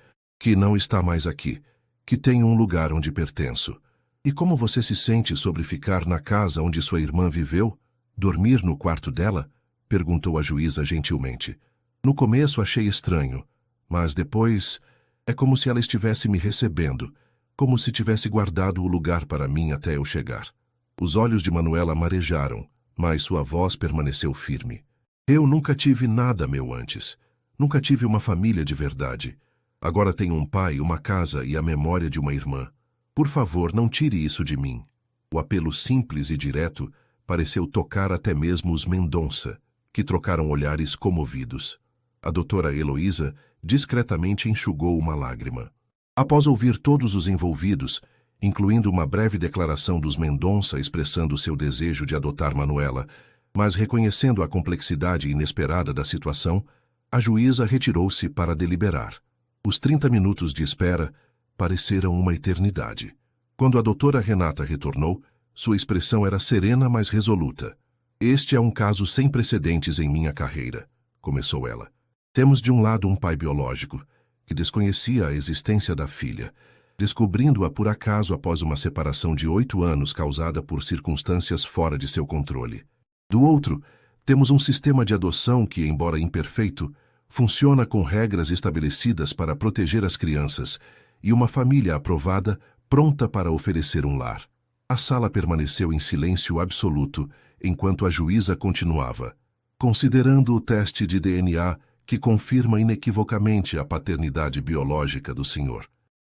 não está mais aqui, que tem um lugar onde pertenço. E como você se sente sobre ficar na casa onde sua irmã viveu? Dormir no quarto dela? Perguntou a juíza gentilmente. No começo achei estranho, mas depois é como se ela estivesse me recebendo, como se tivesse guardado o lugar para mim até eu chegar. Os olhos de Manuela marejaram, mas sua voz permaneceu firme. Eu nunca tive nada meu antes. Nunca tive uma família de verdade. Agora tenho um pai, uma casa e a memória de uma irmã. Por favor, não tire isso de mim. O apelo simples e direto pareceu tocar até mesmo os Mendonça, que trocaram olhares comovidos. A doutora Heloísa discretamente enxugou uma lágrima. Após ouvir todos os envolvidos, incluindo uma breve declaração dos Mendonça expressando seu desejo de adotar Manuela, mas reconhecendo a complexidade inesperada da situação, a juíza retirou-se para deliberar. Os 30 minutos de espera pareceram uma eternidade. Quando a doutora Renata retornou, sua expressão era serena, mas resoluta. Este é um caso sem precedentes em minha carreira, começou ela. Temos de um lado um pai biológico, que desconhecia a existência da filha, descobrindo-a por acaso após uma separação de 8 anos causada por circunstâncias fora de seu controle. Do outro, temos um sistema de adoção que, embora imperfeito, funciona com regras estabelecidas para proteger as crianças e uma família aprovada, pronta para oferecer um lar. A sala permaneceu em silêncio absoluto enquanto a juíza continuava. Considerando o teste de DNA que confirma inequivocamente a paternidade biológica do Sr.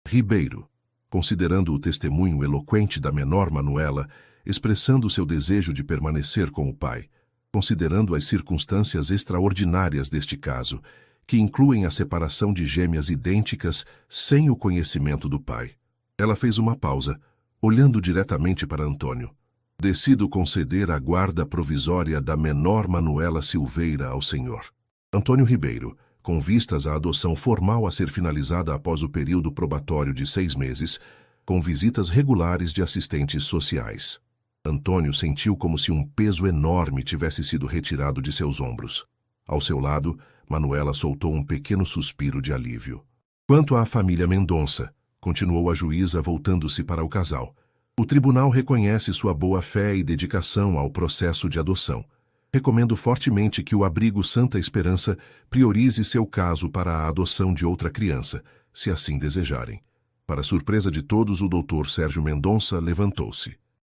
Ribeiro, considerando o testemunho eloquente da menor Manuela, expressando seu desejo de permanecer com o pai, considerando as circunstâncias extraordinárias deste caso, que incluem a separação de gêmeas idênticas sem o conhecimento do pai. Ela fez uma pausa, olhando diretamente para Antônio. Decido conceder a guarda provisória da menor Manuela Silveira ao senhor Antônio Ribeiro, com vistas à adoção formal a ser finalizada após o período probatório de 6 meses, com visitas regulares de assistentes sociais. Antônio sentiu como se um peso enorme tivesse sido retirado de seus ombros. Ao seu lado, Manuela soltou um pequeno suspiro de alívio. Quanto à família Mendonça, continuou a juíza voltando-se para o casal, o tribunal reconhece sua boa-fé e dedicação ao processo de adoção. Recomendo fortemente que o abrigo Santa Esperança priorize seu caso para a adoção de outra criança, se assim desejarem. Para surpresa de todos, o doutor Sérgio Mendonça levantou-se.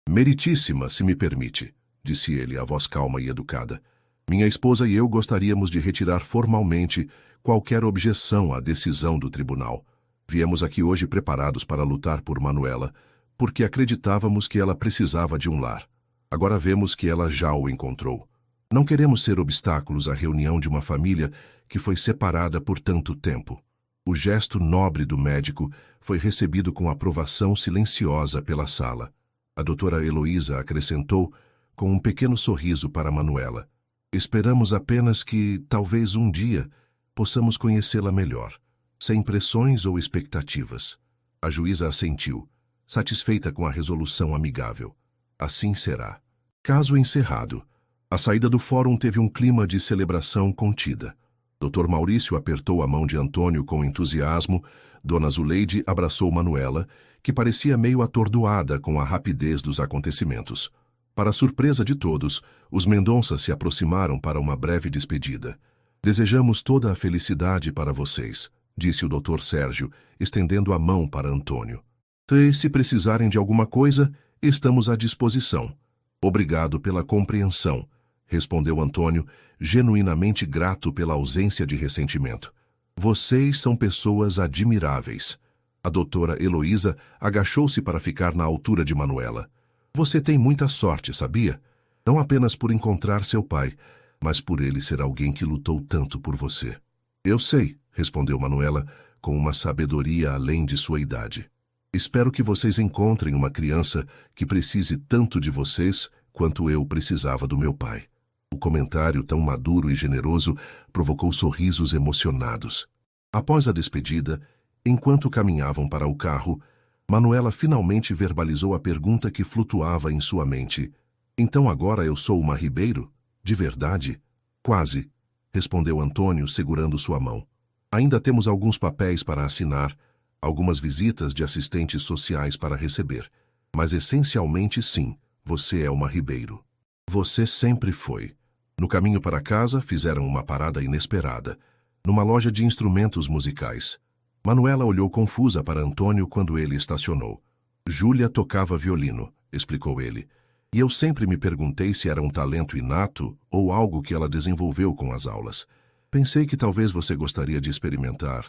Meritíssima, se me permite, disse ele, a voz calma e educada. Minha esposa e eu gostaríamos de retirar formalmente qualquer objeção à decisão do tribunal. Viemos aqui hoje preparados para lutar por Manuela, porque acreditávamos que ela precisava de um lar. Agora vemos que ela já o encontrou. Não queremos ser obstáculos à reunião de uma família que foi separada por tanto tempo. O gesto nobre do médico foi recebido com aprovação silenciosa pela sala. A doutora Heloísa acrescentou, com um pequeno sorriso para Manuela. Esperamos apenas que, talvez um dia, possamos conhecê-la melhor, sem pressões ou expectativas. A juíza assentiu, satisfeita com a resolução amigável. Assim será. Caso encerrado. A saída do fórum teve um clima de celebração contida. Dr. Maurício apertou a mão de Antônio com entusiasmo. Dona Zuleide abraçou Manuela, que parecia meio atordoada com a rapidez dos acontecimentos. Para a surpresa de todos, os Mendonça se aproximaram para uma breve despedida. Desejamos toda a felicidade para vocês, disse o Dr. Sérgio, estendendo a mão para Antônio. E se precisarem de alguma coisa, estamos à disposição. Obrigado pela compreensão, respondeu Antônio, genuinamente grato pela ausência de ressentimento. Vocês são pessoas admiráveis. A doutora Heloísa agachou-se para ficar na altura de Manuela. Você tem muita sorte, sabia? Não apenas por encontrar seu pai, mas por ele ser alguém que lutou tanto por você. Eu sei, respondeu Manuela, com uma sabedoria além de sua idade. Espero que vocês encontrem uma criança que precise tanto de vocês quanto eu precisava do meu pai. O comentário, tão maduro e generoso, provocou sorrisos emocionados. Após a despedida, enquanto caminhavam para o carro, Manuela finalmente verbalizou a pergunta que flutuava em sua mente. Então agora eu sou uma Ribeiro? De verdade? Quase, respondeu Antônio, segurando sua mão. Ainda temos alguns papéis para assinar, algumas visitas de assistentes sociais para receber. Mas essencialmente sim, você é uma Ribeiro. Você sempre foi. No caminho para casa, fizeram uma parada inesperada, numa loja de instrumentos musicais. Manuela olhou confusa para Antônio quando ele estacionou. Júlia tocava violino, explicou ele. E eu sempre me perguntei se era um talento inato ou algo que ela desenvolveu com as aulas. Pensei que talvez você gostaria de experimentar,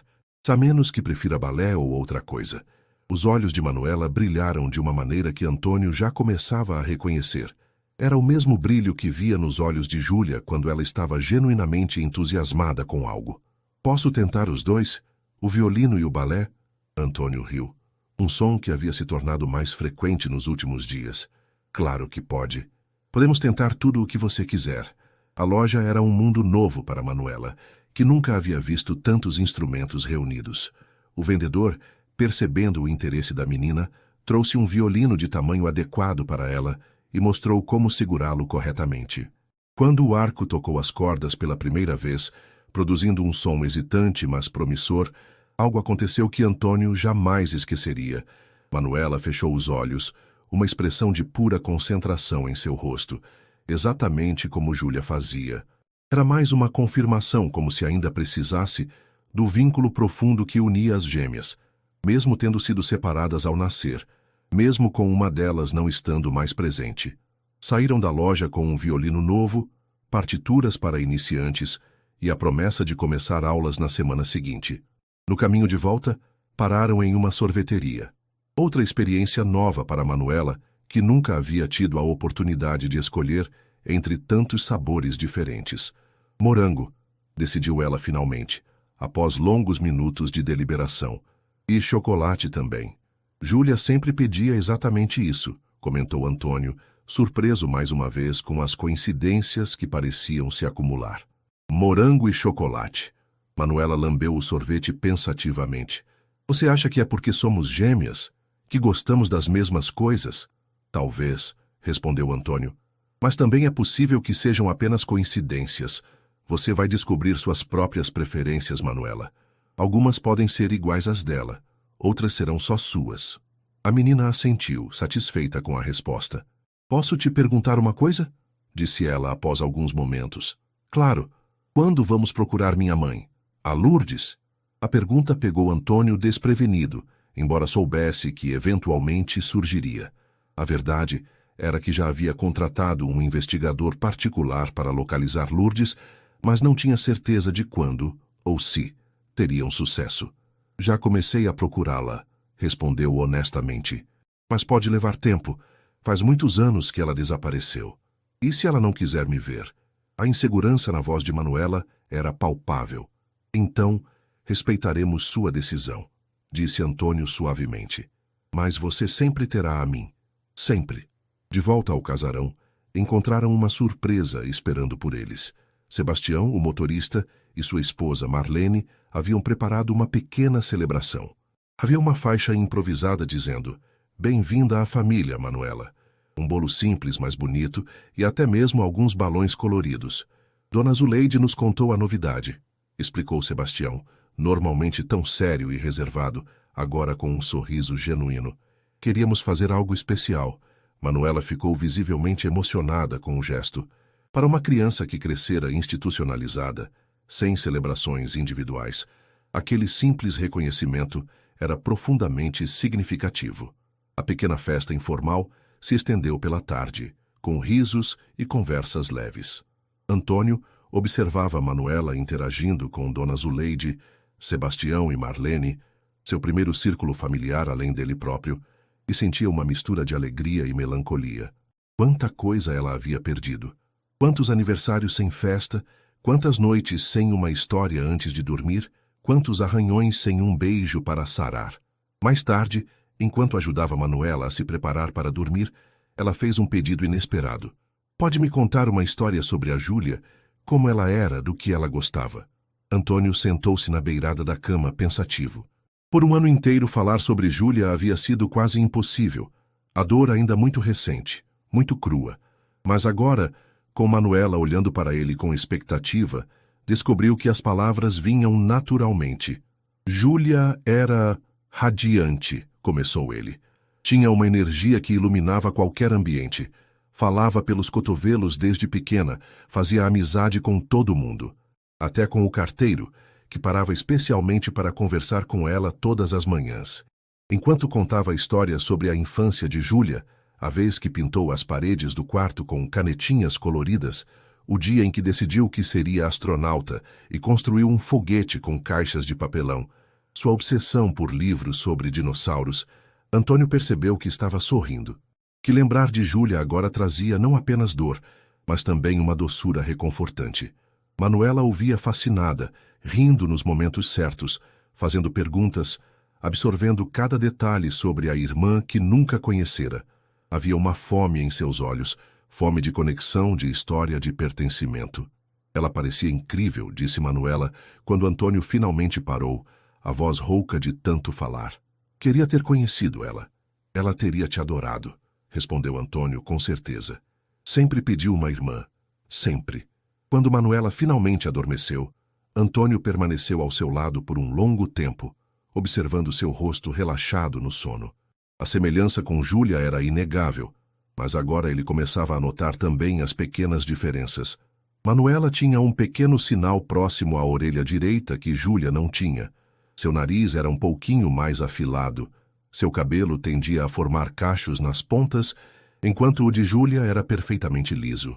a menos que prefira balé ou outra coisa. Os olhos de Manuela brilharam de uma maneira que Antônio já começava a reconhecer. Era o mesmo brilho que via nos olhos de Júlia quando ela estava genuinamente entusiasmada com algo. Posso tentar os dois? O violino e o balé? Antônio riu. Um som que havia se tornado mais frequente nos últimos dias. Claro que pode. Podemos tentar tudo o que você quiser. A loja era um mundo novo para Manuela, que nunca havia visto tantos instrumentos reunidos. O vendedor, percebendo o interesse da menina, trouxe um violino de tamanho adequado para ela e mostrou como segurá-lo corretamente. Quando o arco tocou as cordas pela primeira vez, produzindo um som hesitante, mas promissor, algo aconteceu que Antônio jamais esqueceria. Manuela fechou os olhos, uma expressão de pura concentração em seu rosto, exatamente como Júlia fazia. Era mais uma confirmação, como se ainda precisasse, do vínculo profundo que unia as gêmeas, mesmo tendo sido separadas ao nascer, mesmo com uma delas não estando mais presente. Saíram da loja com um violino novo, partituras para iniciantes e a promessa de começar aulas na semana seguinte. No caminho de volta, pararam em uma sorveteria. Outra experiência nova para Manuela, que nunca havia tido a oportunidade de escolher entre tantos sabores diferentes. Morango, decidiu ela finalmente, após longos minutos de deliberação. E chocolate também. Júlia sempre pedia exatamente isso, comentou Antônio, surpreso mais uma vez com as coincidências que pareciam se acumular. Morango e chocolate. Manuela lambeu o sorvete pensativamente. Você acha que é porque somos gêmeas? Que gostamos das mesmas coisas? Talvez, respondeu Antônio. Mas também é possível que sejam apenas coincidências. Você vai descobrir suas próprias preferências, Manuela. Algumas podem ser iguais às dela, outras serão só suas. A menina assentiu, satisfeita com a resposta. Posso te perguntar uma coisa? Disse ela após alguns momentos. Claro. Quando vamos procurar minha mãe? A Lourdes? A pergunta pegou Antônio desprevenido, embora soubesse que eventualmente surgiria. A verdade era que já havia contratado um investigador particular para localizar Lourdes, mas não tinha certeza de quando, ou se, teriam sucesso. Já comecei a procurá-la, respondeu honestamente. Mas pode levar tempo. Faz muitos anos que ela desapareceu. E se ela não quiser me ver? A insegurança na voz de Manuela era palpável. Então, respeitaremos sua decisão, disse Antônio suavemente. Mas você sempre terá a mim. Sempre. De volta ao casarão, encontraram uma surpresa esperando por eles. Sebastião, o motorista, e sua esposa Marlene haviam preparado uma pequena celebração. Havia uma faixa improvisada dizendo: "Bem-vinda à família, Manuela." Um bolo simples, mas bonito, e até mesmo alguns balões coloridos. Dona Zuleide nos contou a novidade, explicou Sebastião, normalmente tão sério e reservado, agora com um sorriso genuíno. Queríamos fazer algo especial. Manuela ficou visivelmente emocionada com o gesto. Para uma criança que crescera institucionalizada, sem celebrações individuais, aquele simples reconhecimento era profundamente significativo. A pequena festa informal se estendeu pela tarde, com risos e conversas leves. Antônio observava Manuela interagindo com Dona Zuleide, Sebastião e Marlene, seu primeiro círculo familiar além dele próprio, e sentia uma mistura de alegria e melancolia. Quanta coisa ela havia perdido! Quantos aniversários sem festa, quantas noites sem uma história antes de dormir, quantos arranhões sem um beijo para sarar. Mais tarde, enquanto ajudava Manuela a se preparar para dormir, ela fez um pedido inesperado. Pode me contar uma história sobre a Júlia, como ela era, do que ela gostava? Antônio sentou-se na beirada da cama, pensativo. Por um ano inteiro falar sobre Júlia havia sido quase impossível. A dor ainda muito recente, muito crua. Mas agora, com Manuela olhando para ele com expectativa, descobriu que as palavras vinham naturalmente. Júlia era radiante, começou ele. Tinha uma energia que iluminava qualquer ambiente. Falava pelos cotovelos desde pequena, fazia amizade com todo mundo. Até com o carteiro, que parava especialmente para conversar com ela todas as manhãs. Enquanto contava a história sobre a infância de Júlia, a vez que pintou as paredes do quarto com canetinhas coloridas, o dia em que decidiu que seria astronauta e construiu um foguete com caixas de papelão, sua obsessão por livros sobre dinossauros, Antônio percebeu que estava sorrindo. Que lembrar de Júlia agora trazia não apenas dor, mas também uma doçura reconfortante. Manuela ouvia fascinada, rindo nos momentos certos, fazendo perguntas, absorvendo cada detalhe sobre a irmã que nunca conhecera. Havia uma fome em seus olhos, fome de conexão, de história, de pertencimento. Ela parecia incrível, disse Manuela, quando Antônio finalmente parou, a voz rouca de tanto falar. Queria ter conhecido ela. Ela teria te adorado, respondeu Antônio com certeza. Sempre pediu uma irmã. Sempre. Quando Manuela finalmente adormeceu, Antônio permaneceu ao seu lado por um longo tempo, observando seu rosto relaxado no sono. A semelhança com Júlia era inegável, mas agora ele começava a notar também as pequenas diferenças. Manuela tinha um pequeno sinal próximo à orelha direita que Júlia não tinha. Seu nariz era um pouquinho mais afilado. Seu cabelo tendia a formar cachos nas pontas, enquanto o de Júlia era perfeitamente liso.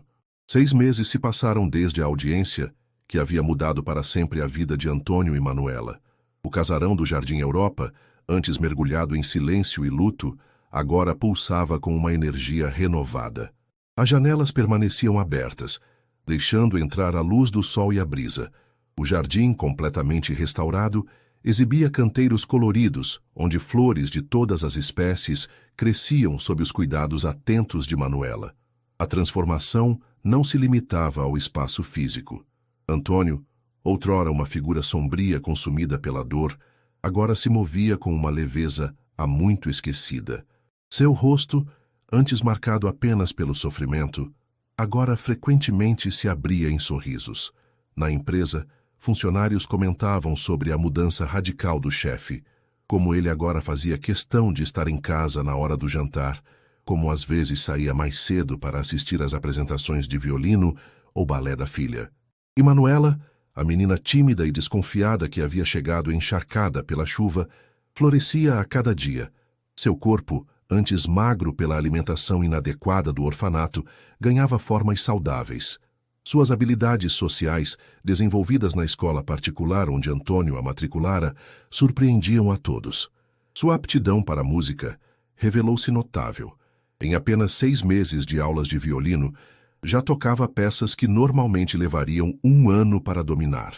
6 meses se passaram desde a audiência, que havia mudado para sempre a vida de Antônio e Manuela. O casarão do Jardim Europa, antes mergulhado em silêncio e luto, agora pulsava com uma energia renovada. As janelas permaneciam abertas, deixando entrar a luz do sol e a brisa. O jardim, completamente restaurado, exibia canteiros coloridos, onde flores de todas as espécies cresciam sob os cuidados atentos de Manuela. A transformação não se limitava ao espaço físico. Antônio, outrora uma figura sombria consumida pela dor, agora se movia com uma leveza há muito esquecida. Seu rosto, antes marcado apenas pelo sofrimento, agora frequentemente se abria em sorrisos. Na empresa, funcionários comentavam sobre a mudança radical do chefe, como ele agora fazia questão de estar em casa na hora do jantar, como às vezes saía mais cedo para assistir às apresentações de violino ou balé da filha. E Manuela, a menina tímida e desconfiada que havia chegado encharcada pela chuva, florescia a cada dia. Seu corpo, antes magro pela alimentação inadequada do orfanato, ganhava formas saudáveis. Suas habilidades sociais, desenvolvidas na escola particular onde Antônio a matriculara, surpreendiam a todos. Sua aptidão para a música revelou-se notável. Em apenas 6 meses de aulas de violino, já tocava peças que normalmente levariam 1 ano para dominar.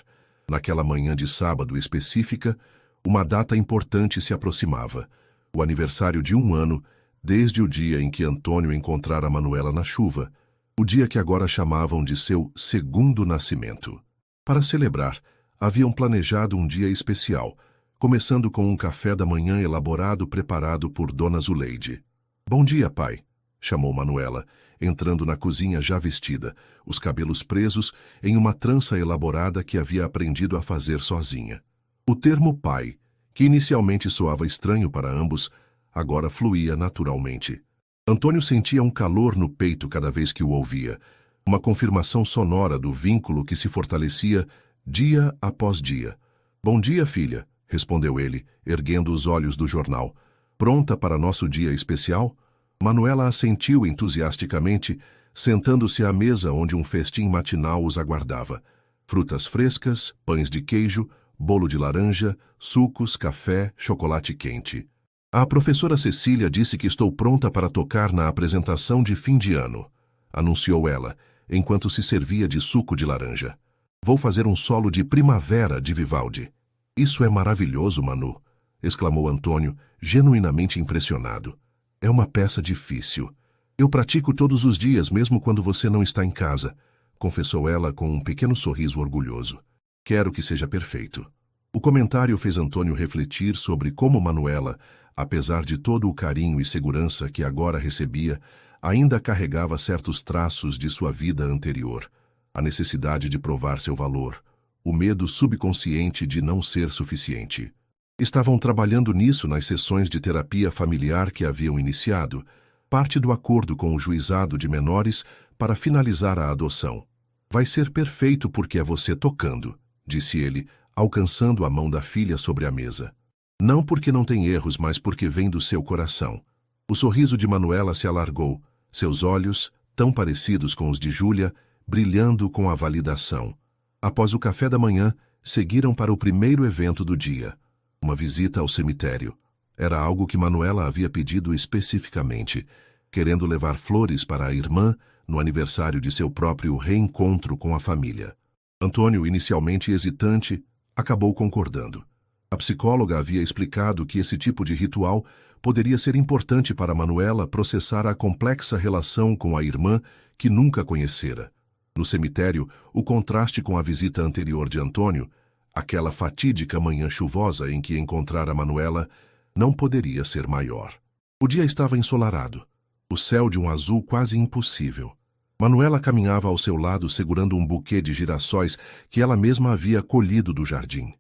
Naquela manhã de sábado específica, uma data importante se aproximava, o aniversário de 1 ano, desde o dia em que Antônio encontrara Manuela na chuva, o dia que agora chamavam de seu segundo nascimento. Para celebrar, haviam planejado um dia especial, começando com um café da manhã elaborado preparado por Dona Zuleide. "Bom dia, pai", chamou Manuela, entrando na cozinha já vestida, os cabelos presos em uma trança elaborada que havia aprendido a fazer sozinha. O termo pai, que inicialmente soava estranho para ambos, agora fluía naturalmente. Antônio sentia um calor no peito cada vez que o ouvia, uma confirmação sonora do vínculo que se fortalecia dia após dia. "Bom dia, filha", respondeu ele, erguendo os olhos do jornal. "Pronta para nosso dia especial?" Manuela assentiu entusiasticamente, sentando-se à mesa onde um festim matinal os aguardava. Frutas frescas, pães de queijo, bolo de laranja, sucos, café, chocolate quente. "A professora Cecília disse que estou pronta para tocar na apresentação de fim de ano", anunciou ela, enquanto se servia de suco de laranja. "Vou fazer um solo de Primavera de Vivaldi." "Isso é maravilhoso, Manu", exclamou Antônio, genuinamente impressionado. "É uma peça difícil." Eu pratico todos os dias, mesmo quando você não está em casa, confessou ela com um pequeno sorriso orgulhoso. Quero que seja perfeito. O comentário fez Antônio refletir sobre como Manuela, apesar de todo o carinho e segurança que agora recebia, ainda carregava certos traços de sua vida anterior. A necessidade de provar seu valor, o medo subconsciente de não ser suficiente. Estavam trabalhando nisso nas sessões de terapia familiar que haviam iniciado, parte do acordo com o juizado de menores para finalizar a adoção. Vai ser perfeito porque é você tocando, disse ele, alcançando a mão da filha sobre a mesa. Não porque não tem erros, mas porque vem do seu coração. O sorriso de Manuela se alargou, seus olhos, tão parecidos com os de Júlia, brilhando com a validação. Após o café da manhã, seguiram para o primeiro evento do dia, uma visita ao cemitério. Era algo que Manuela havia pedido especificamente, querendo levar flores para a irmã no aniversário de seu próprio reencontro com a família. Antônio, inicialmente hesitante, acabou concordando. A psicóloga havia explicado que esse tipo de ritual poderia ser importante para Manuela processar a complexa relação com a irmã que nunca conhecera. No cemitério, o contraste com a visita anterior de Antônio, aquela fatídica manhã chuvosa em que encontrara Manuela, não poderia ser maior. O dia estava ensolarado, o céu de um azul quase impossível. Manuela caminhava ao seu lado segurando um buquê de girassóis que ela mesma havia colhido do jardim.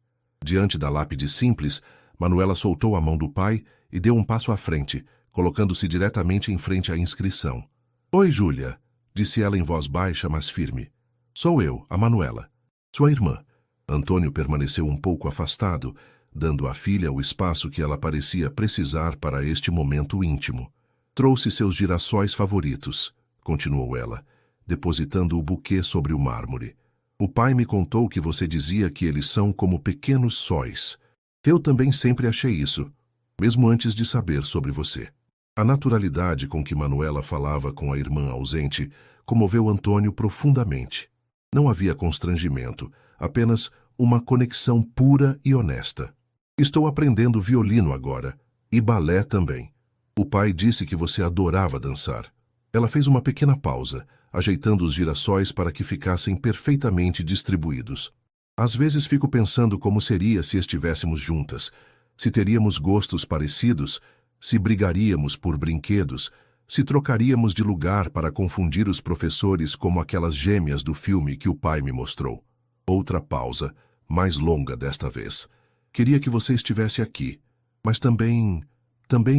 Diante da lápide simples, Manuela soltou a mão do pai e deu um passo à frente, colocando-se diretamente em frente à inscrição. Oi, Júlia, disse ela em voz baixa, mas firme. Sou eu, a Manuela, sua irmã. Antônio permaneceu um pouco afastado, dando à filha o espaço que ela parecia precisar para este momento íntimo. Trouxe seus girassóis favoritos, continuou ela, depositando o buquê sobre o mármore. O pai me contou que você dizia que eles são como pequenos sóis. Eu também sempre achei isso, mesmo antes de saber sobre você. A naturalidade com que Manuela falava com a irmã ausente comoveu Antônio profundamente. Não havia constrangimento, apenas uma conexão pura e honesta. Estou aprendendo violino agora, e balé também. O pai disse que você adorava dançar. Ela fez uma pequena pausa, ajeitando os girassóis para que ficassem perfeitamente distribuídos. Às vezes fico pensando como seria se estivéssemos juntas, se teríamos gostos parecidos, se brigaríamos por brinquedos, se trocaríamos de lugar para confundir os professores como aquelas gêmeas do filme que o pai me mostrou. Outra pausa, mais longa desta vez. Queria que você estivesse aqui, mas também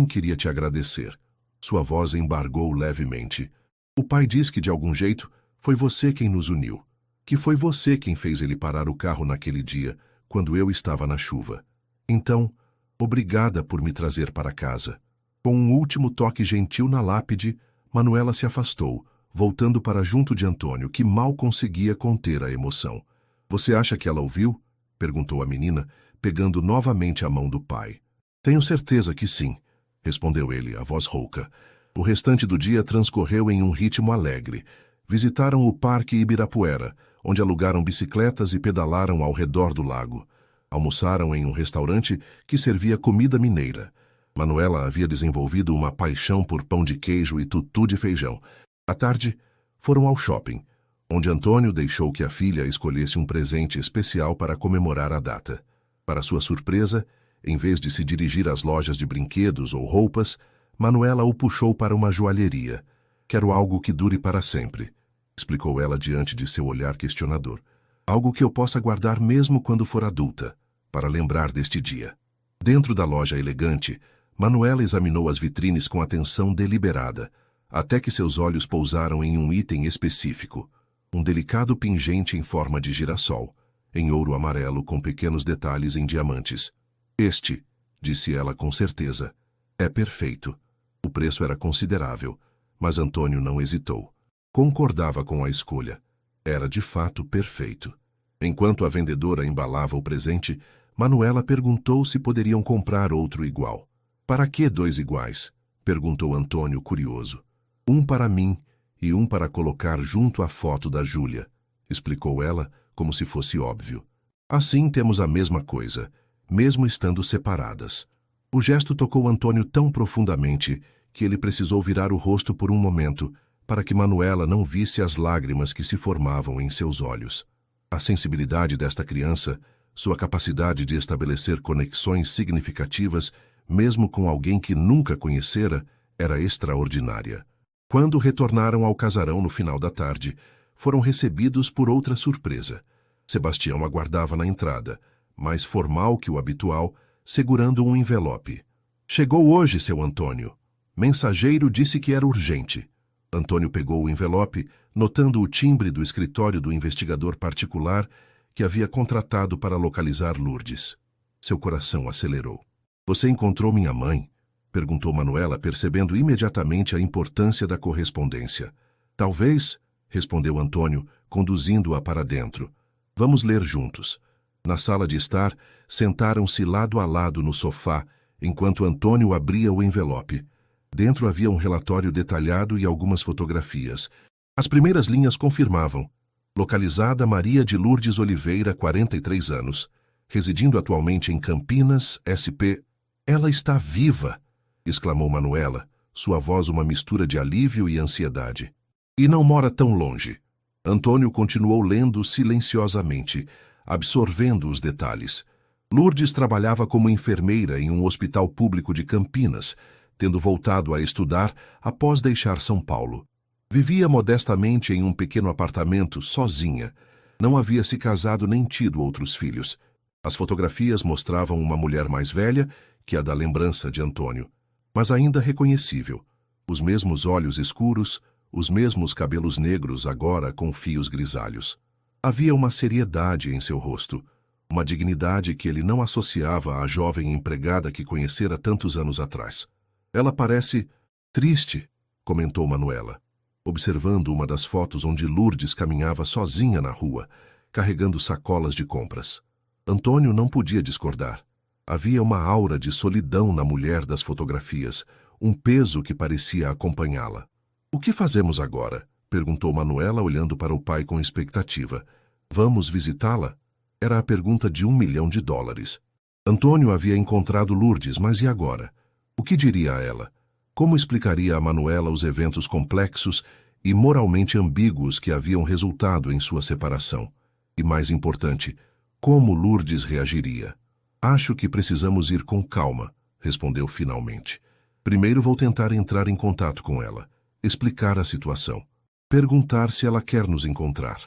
queria te agradecer. Sua voz embargou levemente. O pai diz que, de algum jeito, foi você quem nos uniu. Que foi você quem fez ele parar o carro naquele dia, quando eu estava na chuva. Então, obrigada por me trazer para casa. Com um último toque gentil na lápide, Manuela se afastou, voltando para junto de Antônio, que mal conseguia conter a emoção. Você acha que ela ouviu? Perguntou a menina, pegando novamente a mão do pai. Tenho certeza que sim, respondeu ele, a voz rouca. O restante do dia transcorreu em um ritmo alegre. Visitaram o Parque Ibirapuera, onde alugaram bicicletas e pedalaram ao redor do lago. Almoçaram em um restaurante que servia comida mineira. Manuela havia desenvolvido uma paixão por pão de queijo e tutu de feijão. À tarde, foram ao shopping, onde Antônio deixou que a filha escolhesse um presente especial para comemorar a data. Para sua surpresa, em vez de se dirigir às lojas de brinquedos ou roupas, Manuela o puxou para uma joalheria. Quero algo que dure para sempre, explicou ela diante de seu olhar questionador. Algo que eu possa guardar mesmo quando for adulta, para lembrar deste dia. Dentro da loja elegante, Manuela examinou as vitrines com atenção deliberada, até que seus olhos pousaram em um item específico, um delicado pingente em forma de girassol, em ouro amarelo com pequenos detalhes em diamantes. Este, disse ela com certeza, é perfeito. O preço era considerável, mas Antônio não hesitou. Concordava com a escolha. Era de fato perfeito. Enquanto a vendedora embalava o presente, Manuela perguntou se poderiam comprar outro igual. Para que 2 iguais? Perguntou Antônio, curioso. Um para mim e um para colocar junto à foto da Júlia, explicou ela, como se fosse óbvio. Assim temos a mesma coisa, mesmo estando separadas. O gesto tocou Antônio tão profundamente que ele precisou virar o rosto por um momento para que Manuela não visse as lágrimas que se formavam em seus olhos. A sensibilidade desta criança, sua capacidade de estabelecer conexões significativas, mesmo com alguém que nunca conhecera, era extraordinária. Quando retornaram ao casarão no final da tarde, foram recebidos por outra surpresa. Sebastião aguardava na entrada, mais formal que o habitual, segurando um envelope. Chegou hoje, seu Antônio. Mensageiro disse que era urgente. Antônio pegou o envelope, notando o timbre do escritório do investigador particular que havia contratado para localizar Lourdes. Seu coração acelerou. Você encontrou minha mãe? Perguntou Manuela, percebendo imediatamente a importância da correspondência. Talvez, respondeu Antônio, conduzindo-a para dentro. Vamos ler juntos. Na sala de estar, sentaram-se lado a lado no sofá, enquanto Antônio abria o envelope. Dentro havia um relatório detalhado e algumas fotografias. As primeiras linhas confirmavam. Localizada Maria de Lourdes Oliveira, 43 anos. Residindo atualmente em Campinas, SP. Ela está viva! Exclamou Manuela, sua voz uma mistura de alívio e ansiedade. E não mora tão longe. Antônio continuou lendo silenciosamente, absorvendo os detalhes. Lourdes trabalhava como enfermeira em um hospital público de Campinas, tendo voltado a estudar após deixar São Paulo. Vivia modestamente em um pequeno apartamento, sozinha. Não havia se casado nem tido outros filhos. As fotografias mostravam uma mulher mais velha que a da lembrança de Antônio, mas ainda reconhecível. Os mesmos olhos escuros, os mesmos cabelos negros agora com fios grisalhos. Havia uma seriedade em seu rosto, uma dignidade que ele não associava à jovem empregada que conhecera tantos anos atrás. Ela parece triste, comentou Manuela, observando uma das fotos onde Lourdes caminhava sozinha na rua, carregando sacolas de compras. Antônio não podia discordar. Havia uma aura de solidão na mulher das fotografias, um peso que parecia acompanhá-la. O que fazemos agora? Perguntou Manuela, olhando para o pai com expectativa. Vamos visitá-la? Era a pergunta de $1 milhão. Antônio havia encontrado Lourdes, mas e agora? O que diria a ela? Como explicaria a Manuela os eventos complexos e moralmente ambíguos que haviam resultado em sua separação? E mais importante, como Lourdes reagiria? Acho que precisamos ir com calma, respondeu finalmente. Primeiro vou tentar entrar em contato com ela, explicar a situação, perguntar se ela quer nos encontrar.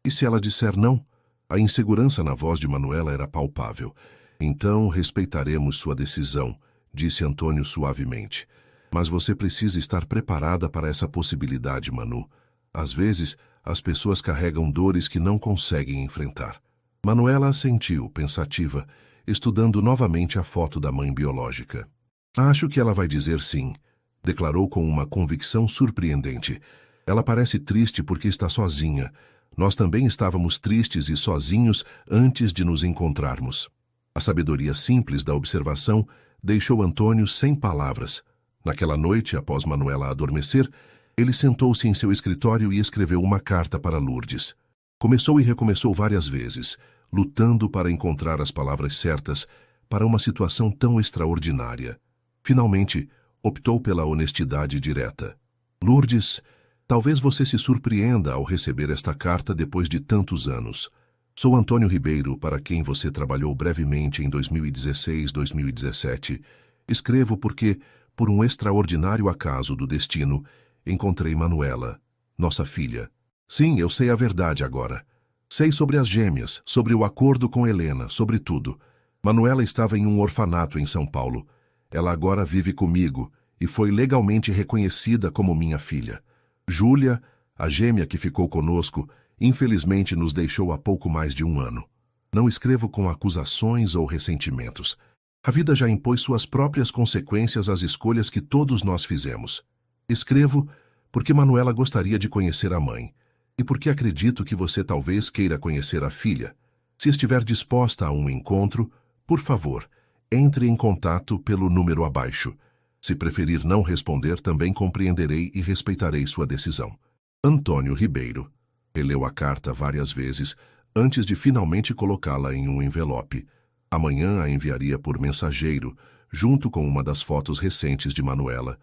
E se ela disser não? A insegurança na voz de Manuela era palpável. Então respeitaremos sua decisão, disse Antônio suavemente. Mas você precisa estar preparada para essa possibilidade, Manu. Às vezes, as pessoas carregam dores que não conseguem enfrentar. Manuela assentiu, pensativa, estudando novamente a foto da mãe biológica. Acho que ela vai dizer sim, declarou com uma convicção surpreendente. Ela parece triste porque está sozinha. Nós também estávamos tristes e sozinhos antes de nos encontrarmos. A sabedoria simples da observação deixou Antônio sem palavras. Naquela noite, após Manuela adormecer, ele sentou-se em seu escritório e escreveu uma carta para Lourdes. Começou e recomeçou várias vezes, lutando para encontrar as palavras certas para uma situação tão extraordinária. Finalmente, optou pela honestidade direta. Lourdes, talvez você se surpreenda ao receber esta carta depois de tantos anos. Sou Antônio Ribeiro, para quem você trabalhou brevemente em 2016-2017. Escrevo porque, por um extraordinário acaso do destino, encontrei Manuela, nossa filha. Sim, eu sei a verdade agora. Sei sobre as gêmeas, sobre o acordo com Helena, sobre tudo. Manuela estava em um orfanato em São Paulo. Ela agora vive comigo e foi legalmente reconhecida como minha filha. Júlia, a gêmea que ficou conosco, infelizmente nos deixou há pouco mais de um ano. Não escrevo com acusações ou ressentimentos. A vida já impôs suas próprias consequências às escolhas que todos nós fizemos. Escrevo porque Manuela gostaria de conhecer a mãe, e porque acredito que você talvez queira conhecer a filha. Se estiver disposta a um encontro, por favor, entre em contato pelo número abaixo. Se preferir não responder, também compreenderei e respeitarei sua decisão. Antônio Ribeiro. Releu a carta várias vezes, antes de finalmente colocá-la em um envelope. Amanhã a enviaria por mensageiro, junto com uma das fotos recentes de Manuela.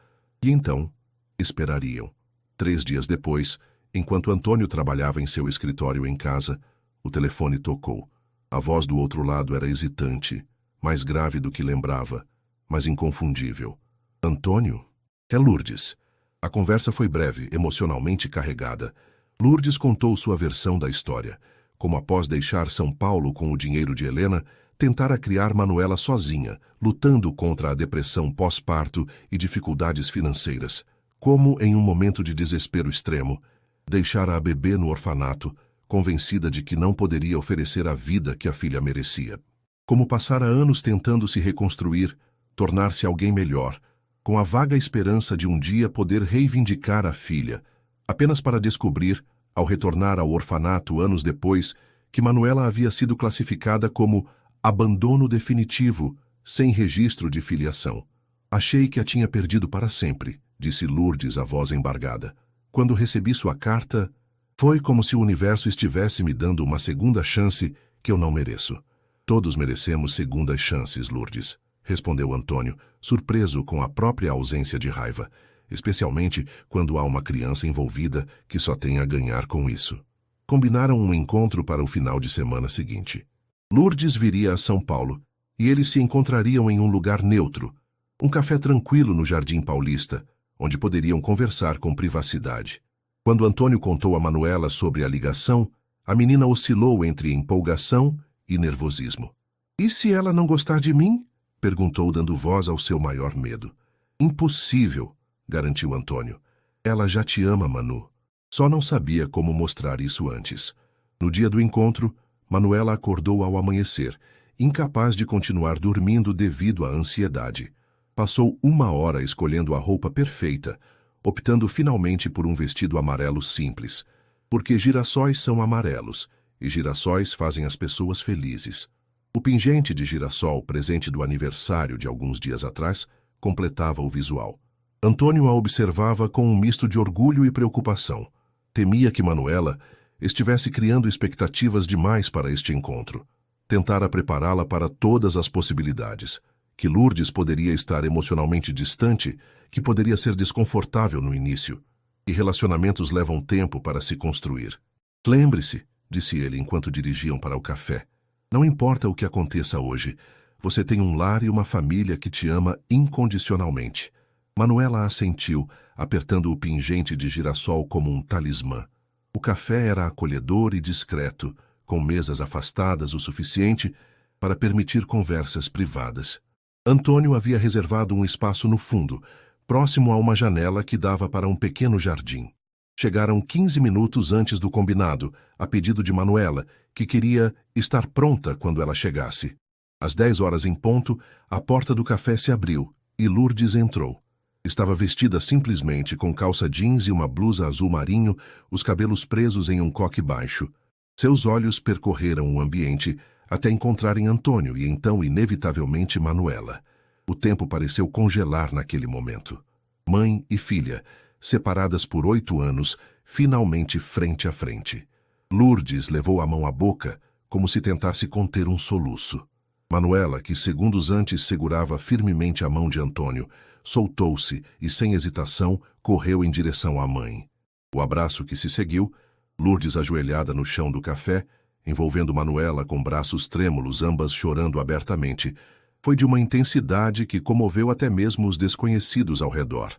E então, esperariam. 3 dias depois, enquanto Antônio trabalhava em seu escritório em casa, o telefone tocou. A voz do outro lado era hesitante, mais grave do que lembrava, mas inconfundível. Antônio? É Lourdes. A conversa foi breve, emocionalmente carregada. Lourdes contou sua versão da história, como após deixar São Paulo com o dinheiro de Helena, tentara criar Manuela sozinha, lutando contra a depressão pós-parto e dificuldades financeiras. Como, em um momento de desespero extremo, deixara a bebê no orfanato, convencida de que não poderia oferecer a vida que a filha merecia. Como passara anos tentando se reconstruir, tornar-se alguém melhor, com a vaga esperança de um dia poder reivindicar a filha, apenas para descobrir, ao retornar ao orfanato anos depois, que Manuela havia sido classificada como abandono definitivo, sem registro de filiação. Achei que a tinha perdido para sempre, disse Lourdes, a voz embargada. Quando recebi sua carta, foi como se o universo estivesse me dando uma segunda chance que eu não mereço. Todos merecemos segundas chances, Lourdes, respondeu Antônio, surpreso com a própria ausência de raiva, especialmente quando há uma criança envolvida que só tem a ganhar com isso. Combinaram um encontro para o final de semana seguinte. Lourdes viria a São Paulo e eles se encontrariam em um lugar neutro, um café tranquilo no Jardim Paulista, onde poderiam conversar com privacidade. Quando Antônio contou a Manuela sobre a ligação, a menina oscilou entre empolgação e nervosismo. E se ela não gostar de mim? Perguntou, dando voz ao seu maior medo. Impossível, garantiu Antônio. Ela já te ama, Manu. Só não sabia como mostrar isso antes. No dia do encontro, Manuela acordou ao amanhecer, incapaz de continuar dormindo devido à ansiedade. Passou 1 hora escolhendo a roupa perfeita, optando finalmente por um vestido amarelo simples, porque girassóis são amarelos, e girassóis fazem as pessoas felizes. O pingente de girassol, presente do aniversário de alguns dias atrás, completava o visual. Antônio a observava com um misto de orgulho e preocupação. Temia que Manuela estivesse criando expectativas demais para este encontro. Tentara prepará-la para todas as possibilidades, que Lourdes poderia estar emocionalmente distante, que poderia ser desconfortável no início, e relacionamentos levam tempo para se construir. Lembre-se, disse ele enquanto dirigiam para o café, não importa o que aconteça hoje, você tem um lar e uma família que te ama incondicionalmente. Manuela assentiu, apertando o pingente de girassol como um talismã. O café era acolhedor e discreto, com mesas afastadas o suficiente para permitir conversas privadas. Antônio havia reservado um espaço no fundo, próximo a uma janela que dava para um pequeno jardim. Chegaram 15 minutos antes do combinado, a pedido de Manuela, que queria estar pronta quando ela chegasse. Às 10 horas em ponto, a porta do café se abriu e Lourdes entrou. Estava vestida simplesmente com calça jeans e uma blusa azul marinho, os cabelos presos em um coque baixo. Seus olhos percorreram o ambiente até encontrarem Antônio e então, inevitavelmente, Manuela. O tempo pareceu congelar naquele momento. Mãe e filha, separadas por 8 anos, finalmente frente a frente. Lourdes levou a mão à boca, como se tentasse conter um soluço. Manuela, que segundos antes segurava firmemente a mão de Antônio, soltou-se e, sem hesitação, correu em direção à mãe. O abraço que se seguiu, Lourdes ajoelhada no chão do café, envolvendo Manuela com braços trêmulos, ambas chorando abertamente, foi de uma intensidade que comoveu até mesmo os desconhecidos ao redor.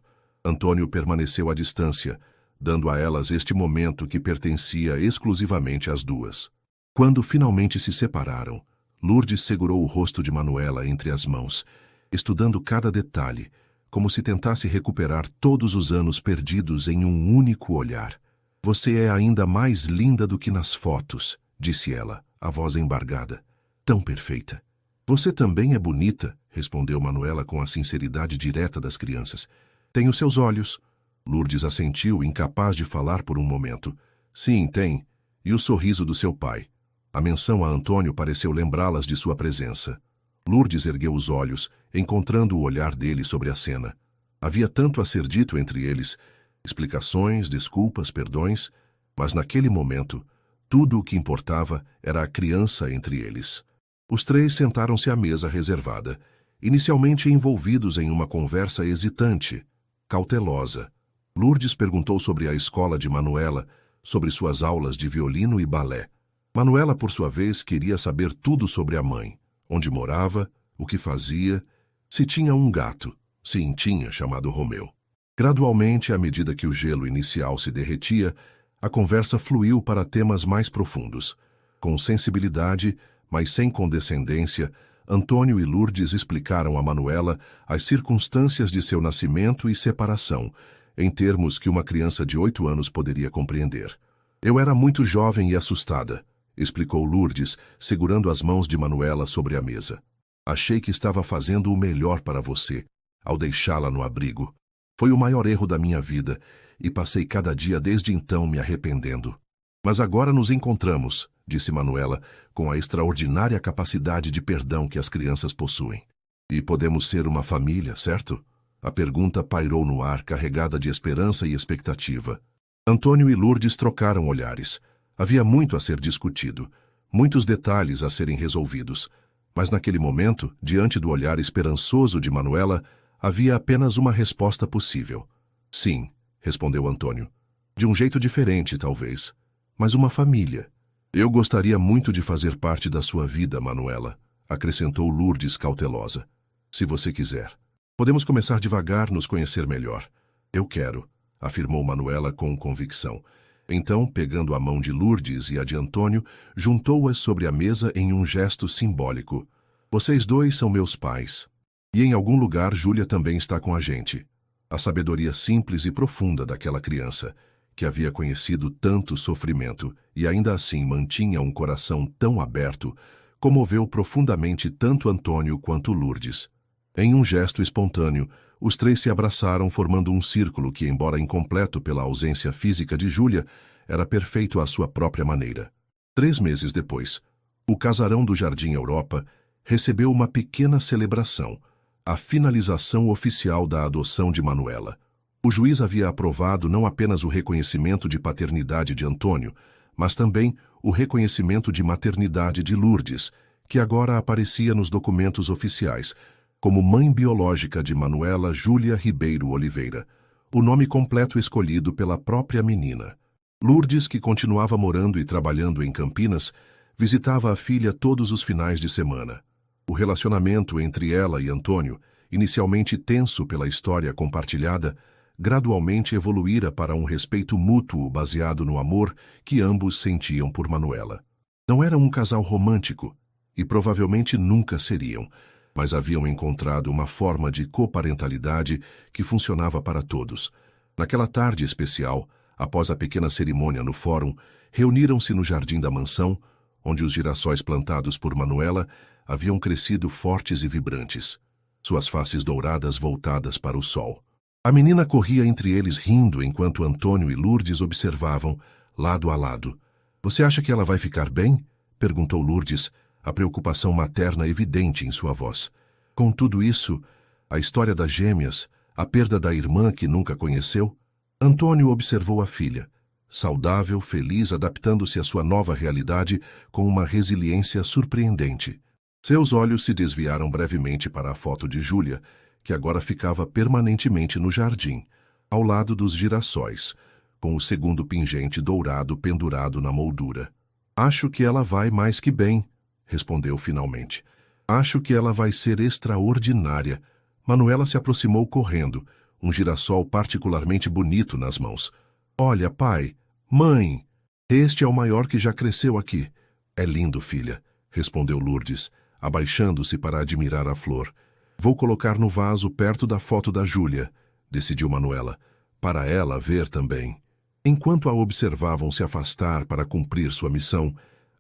Antônio permaneceu à distância, dando a elas este momento que pertencia exclusivamente às duas. Quando finalmente se separaram, Lourdes segurou o rosto de Manuela entre as mãos, estudando cada detalhe, como se tentasse recuperar todos os anos perdidos em um único olhar. Você é ainda mais linda do que nas fotos, disse ela, a voz embargada. Tão perfeita. Você também é bonita, respondeu Manuela com a sinceridade direta das crianças. Tem os seus olhos. Lourdes assentiu, incapaz de falar por um momento. Sim, tem. E o sorriso do seu pai. A menção a Antônio pareceu lembrá-las de sua presença. Lourdes ergueu os olhos, encontrando o olhar dele sobre a cena. Havia tanto a ser dito entre eles, explicações, desculpas, perdões, mas naquele momento, tudo o que importava era a criança entre eles. Os três sentaram-se à mesa reservada, inicialmente envolvidos em uma conversa hesitante, cautelosa. Lourdes perguntou sobre a escola de Manuela, sobre suas aulas de violino e balé. Manuela, por sua vez, queria saber tudo sobre a mãe, onde morava, o que fazia, se tinha um gato. Sim, tinha, chamado Romeu. Gradualmente, à medida que o gelo inicial se derretia, a conversa fluiu para temas mais profundos. Com sensibilidade, mas sem condescendência, Antônio e Lourdes explicaram a Manuela as circunstâncias de seu nascimento e separação, em termos que uma criança de 8 anos poderia compreender. Eu era muito jovem e assustada, explicou Lourdes, segurando as mãos de Manuela sobre a mesa. Achei que estava fazendo o melhor para você, ao deixá-la no abrigo. Foi o maior erro da minha vida, e passei cada dia desde então me arrependendo. Mas agora nos encontramos, disse Manuela, com a extraordinária capacidade de perdão que as crianças possuem. E podemos ser uma família, certo? A pergunta pairou no ar, carregada de esperança e expectativa. Antônio e Lourdes trocaram olhares. Havia muito a ser discutido, muitos detalhes a serem resolvidos. Mas naquele momento, diante do olhar esperançoso de Manuela, havia apenas uma resposta possível. Sim, respondeu Antônio. De um jeito diferente, talvez. Mas uma família. Eu gostaria muito de fazer parte da sua vida, Manuela, acrescentou Lourdes cautelosa. Se você quiser. Podemos começar devagar, nos conhecer melhor. Eu quero, afirmou Manuela com convicção. Então, pegando a mão de Lourdes e a de Antônio, juntou-as sobre a mesa em um gesto simbólico. Vocês dois são meus pais. E em algum lugar Júlia também está com a gente. A sabedoria simples e profunda daquela criança, que havia conhecido tanto sofrimento e ainda assim mantinha um coração tão aberto, comoveu profundamente tanto Antônio quanto Lourdes. Em um gesto espontâneo, os três se abraçaram formando um círculo que, embora incompleto pela ausência física de Júlia, era perfeito à sua própria maneira. 3 meses depois, o casarão do Jardim Europa recebeu uma pequena celebração, a finalização oficial da adoção de Manuela. O juiz havia aprovado não apenas o reconhecimento de paternidade de Antônio, mas também o reconhecimento de maternidade de Lourdes, que agora aparecia nos documentos oficiais, como mãe biológica de Manuela Júlia Ribeiro Oliveira, o nome completo escolhido pela própria menina. Lourdes, que continuava morando e trabalhando em Campinas, visitava a filha todos os finais de semana. O relacionamento entre ela e Antônio, inicialmente tenso pela história compartilhada, gradualmente evoluíra para um respeito mútuo baseado no amor que ambos sentiam por Manuela. Não eram um casal romântico, e provavelmente nunca seriam, mas haviam encontrado uma forma de coparentalidade que funcionava para todos. Naquela tarde especial, após a pequena cerimônia no fórum, reuniram-se no jardim da mansão, onde os girassóis plantados por Manuela haviam crescido fortes e vibrantes, suas faces douradas voltadas para o sol. A menina corria entre eles rindo enquanto Antônio e Lourdes observavam, lado a lado. "Você acha que ela vai ficar bem?" perguntou Lourdes, a preocupação materna evidente em sua voz. Com tudo isso, a história das gêmeas, a perda da irmã que nunca conheceu, Antônio observou a filha, saudável, feliz, adaptando-se à sua nova realidade com uma resiliência surpreendente. Seus olhos se desviaram brevemente para a foto de Júlia, que agora ficava permanentemente no jardim, ao lado dos girassóis, com o segundo pingente dourado pendurado na moldura. "Acho que ela vai mais que bem", respondeu finalmente. "Acho que ela vai ser extraordinária." Manuela se aproximou correndo, um girassol particularmente bonito nas mãos. "Olha, pai, mãe, este é o maior que já cresceu aqui." "É lindo, filha", respondeu Lourdes, abaixando-se para admirar a flor. "Vou colocar no vaso perto da foto da Júlia", decidiu Manuela, para ela ver também. Enquanto a observavam se afastar para cumprir sua missão,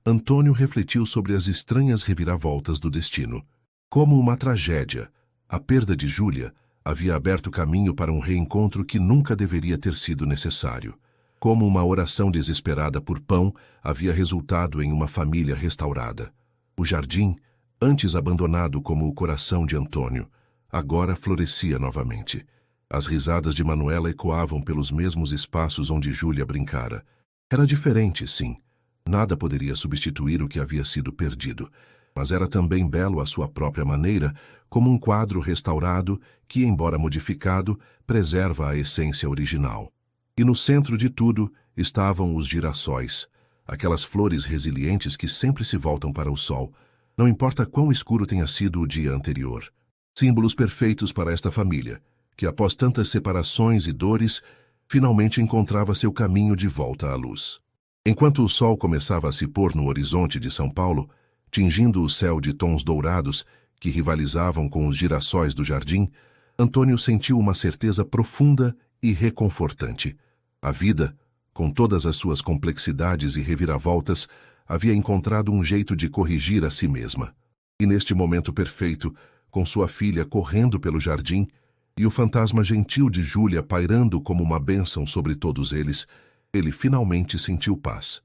Antônio refletiu sobre as estranhas reviravoltas do destino. Como uma tragédia, a perda de Júlia havia aberto caminho para um reencontro que nunca deveria ter sido necessário. Como uma oração desesperada por pão havia resultado em uma família restaurada. O jardim, antes abandonado como o coração de Antônio, agora florescia novamente. As risadas de Manuela ecoavam pelos mesmos espaços onde Júlia brincara. Era diferente, sim. Nada poderia substituir o que havia sido perdido, mas era também belo à sua própria maneira, como um quadro restaurado que, embora modificado, preserva a essência original. E no centro de tudo estavam os girassóis, aquelas flores resilientes que sempre se voltam para o sol, não importa quão escuro tenha sido o dia anterior. Símbolos perfeitos para esta família, que após tantas separações e dores, finalmente encontrava seu caminho de volta à luz. Enquanto o sol começava a se pôr no horizonte de São Paulo, tingindo o céu de tons dourados que rivalizavam com os girassóis do jardim, Antônio sentiu uma certeza profunda e reconfortante. A vida, com todas as suas complexidades e reviravoltas, havia encontrado um jeito de corrigir a si mesma. E neste momento perfeito, com sua filha correndo pelo jardim e o fantasma gentil de Júlia pairando como uma bênção sobre todos eles, ele finalmente sentiu paz.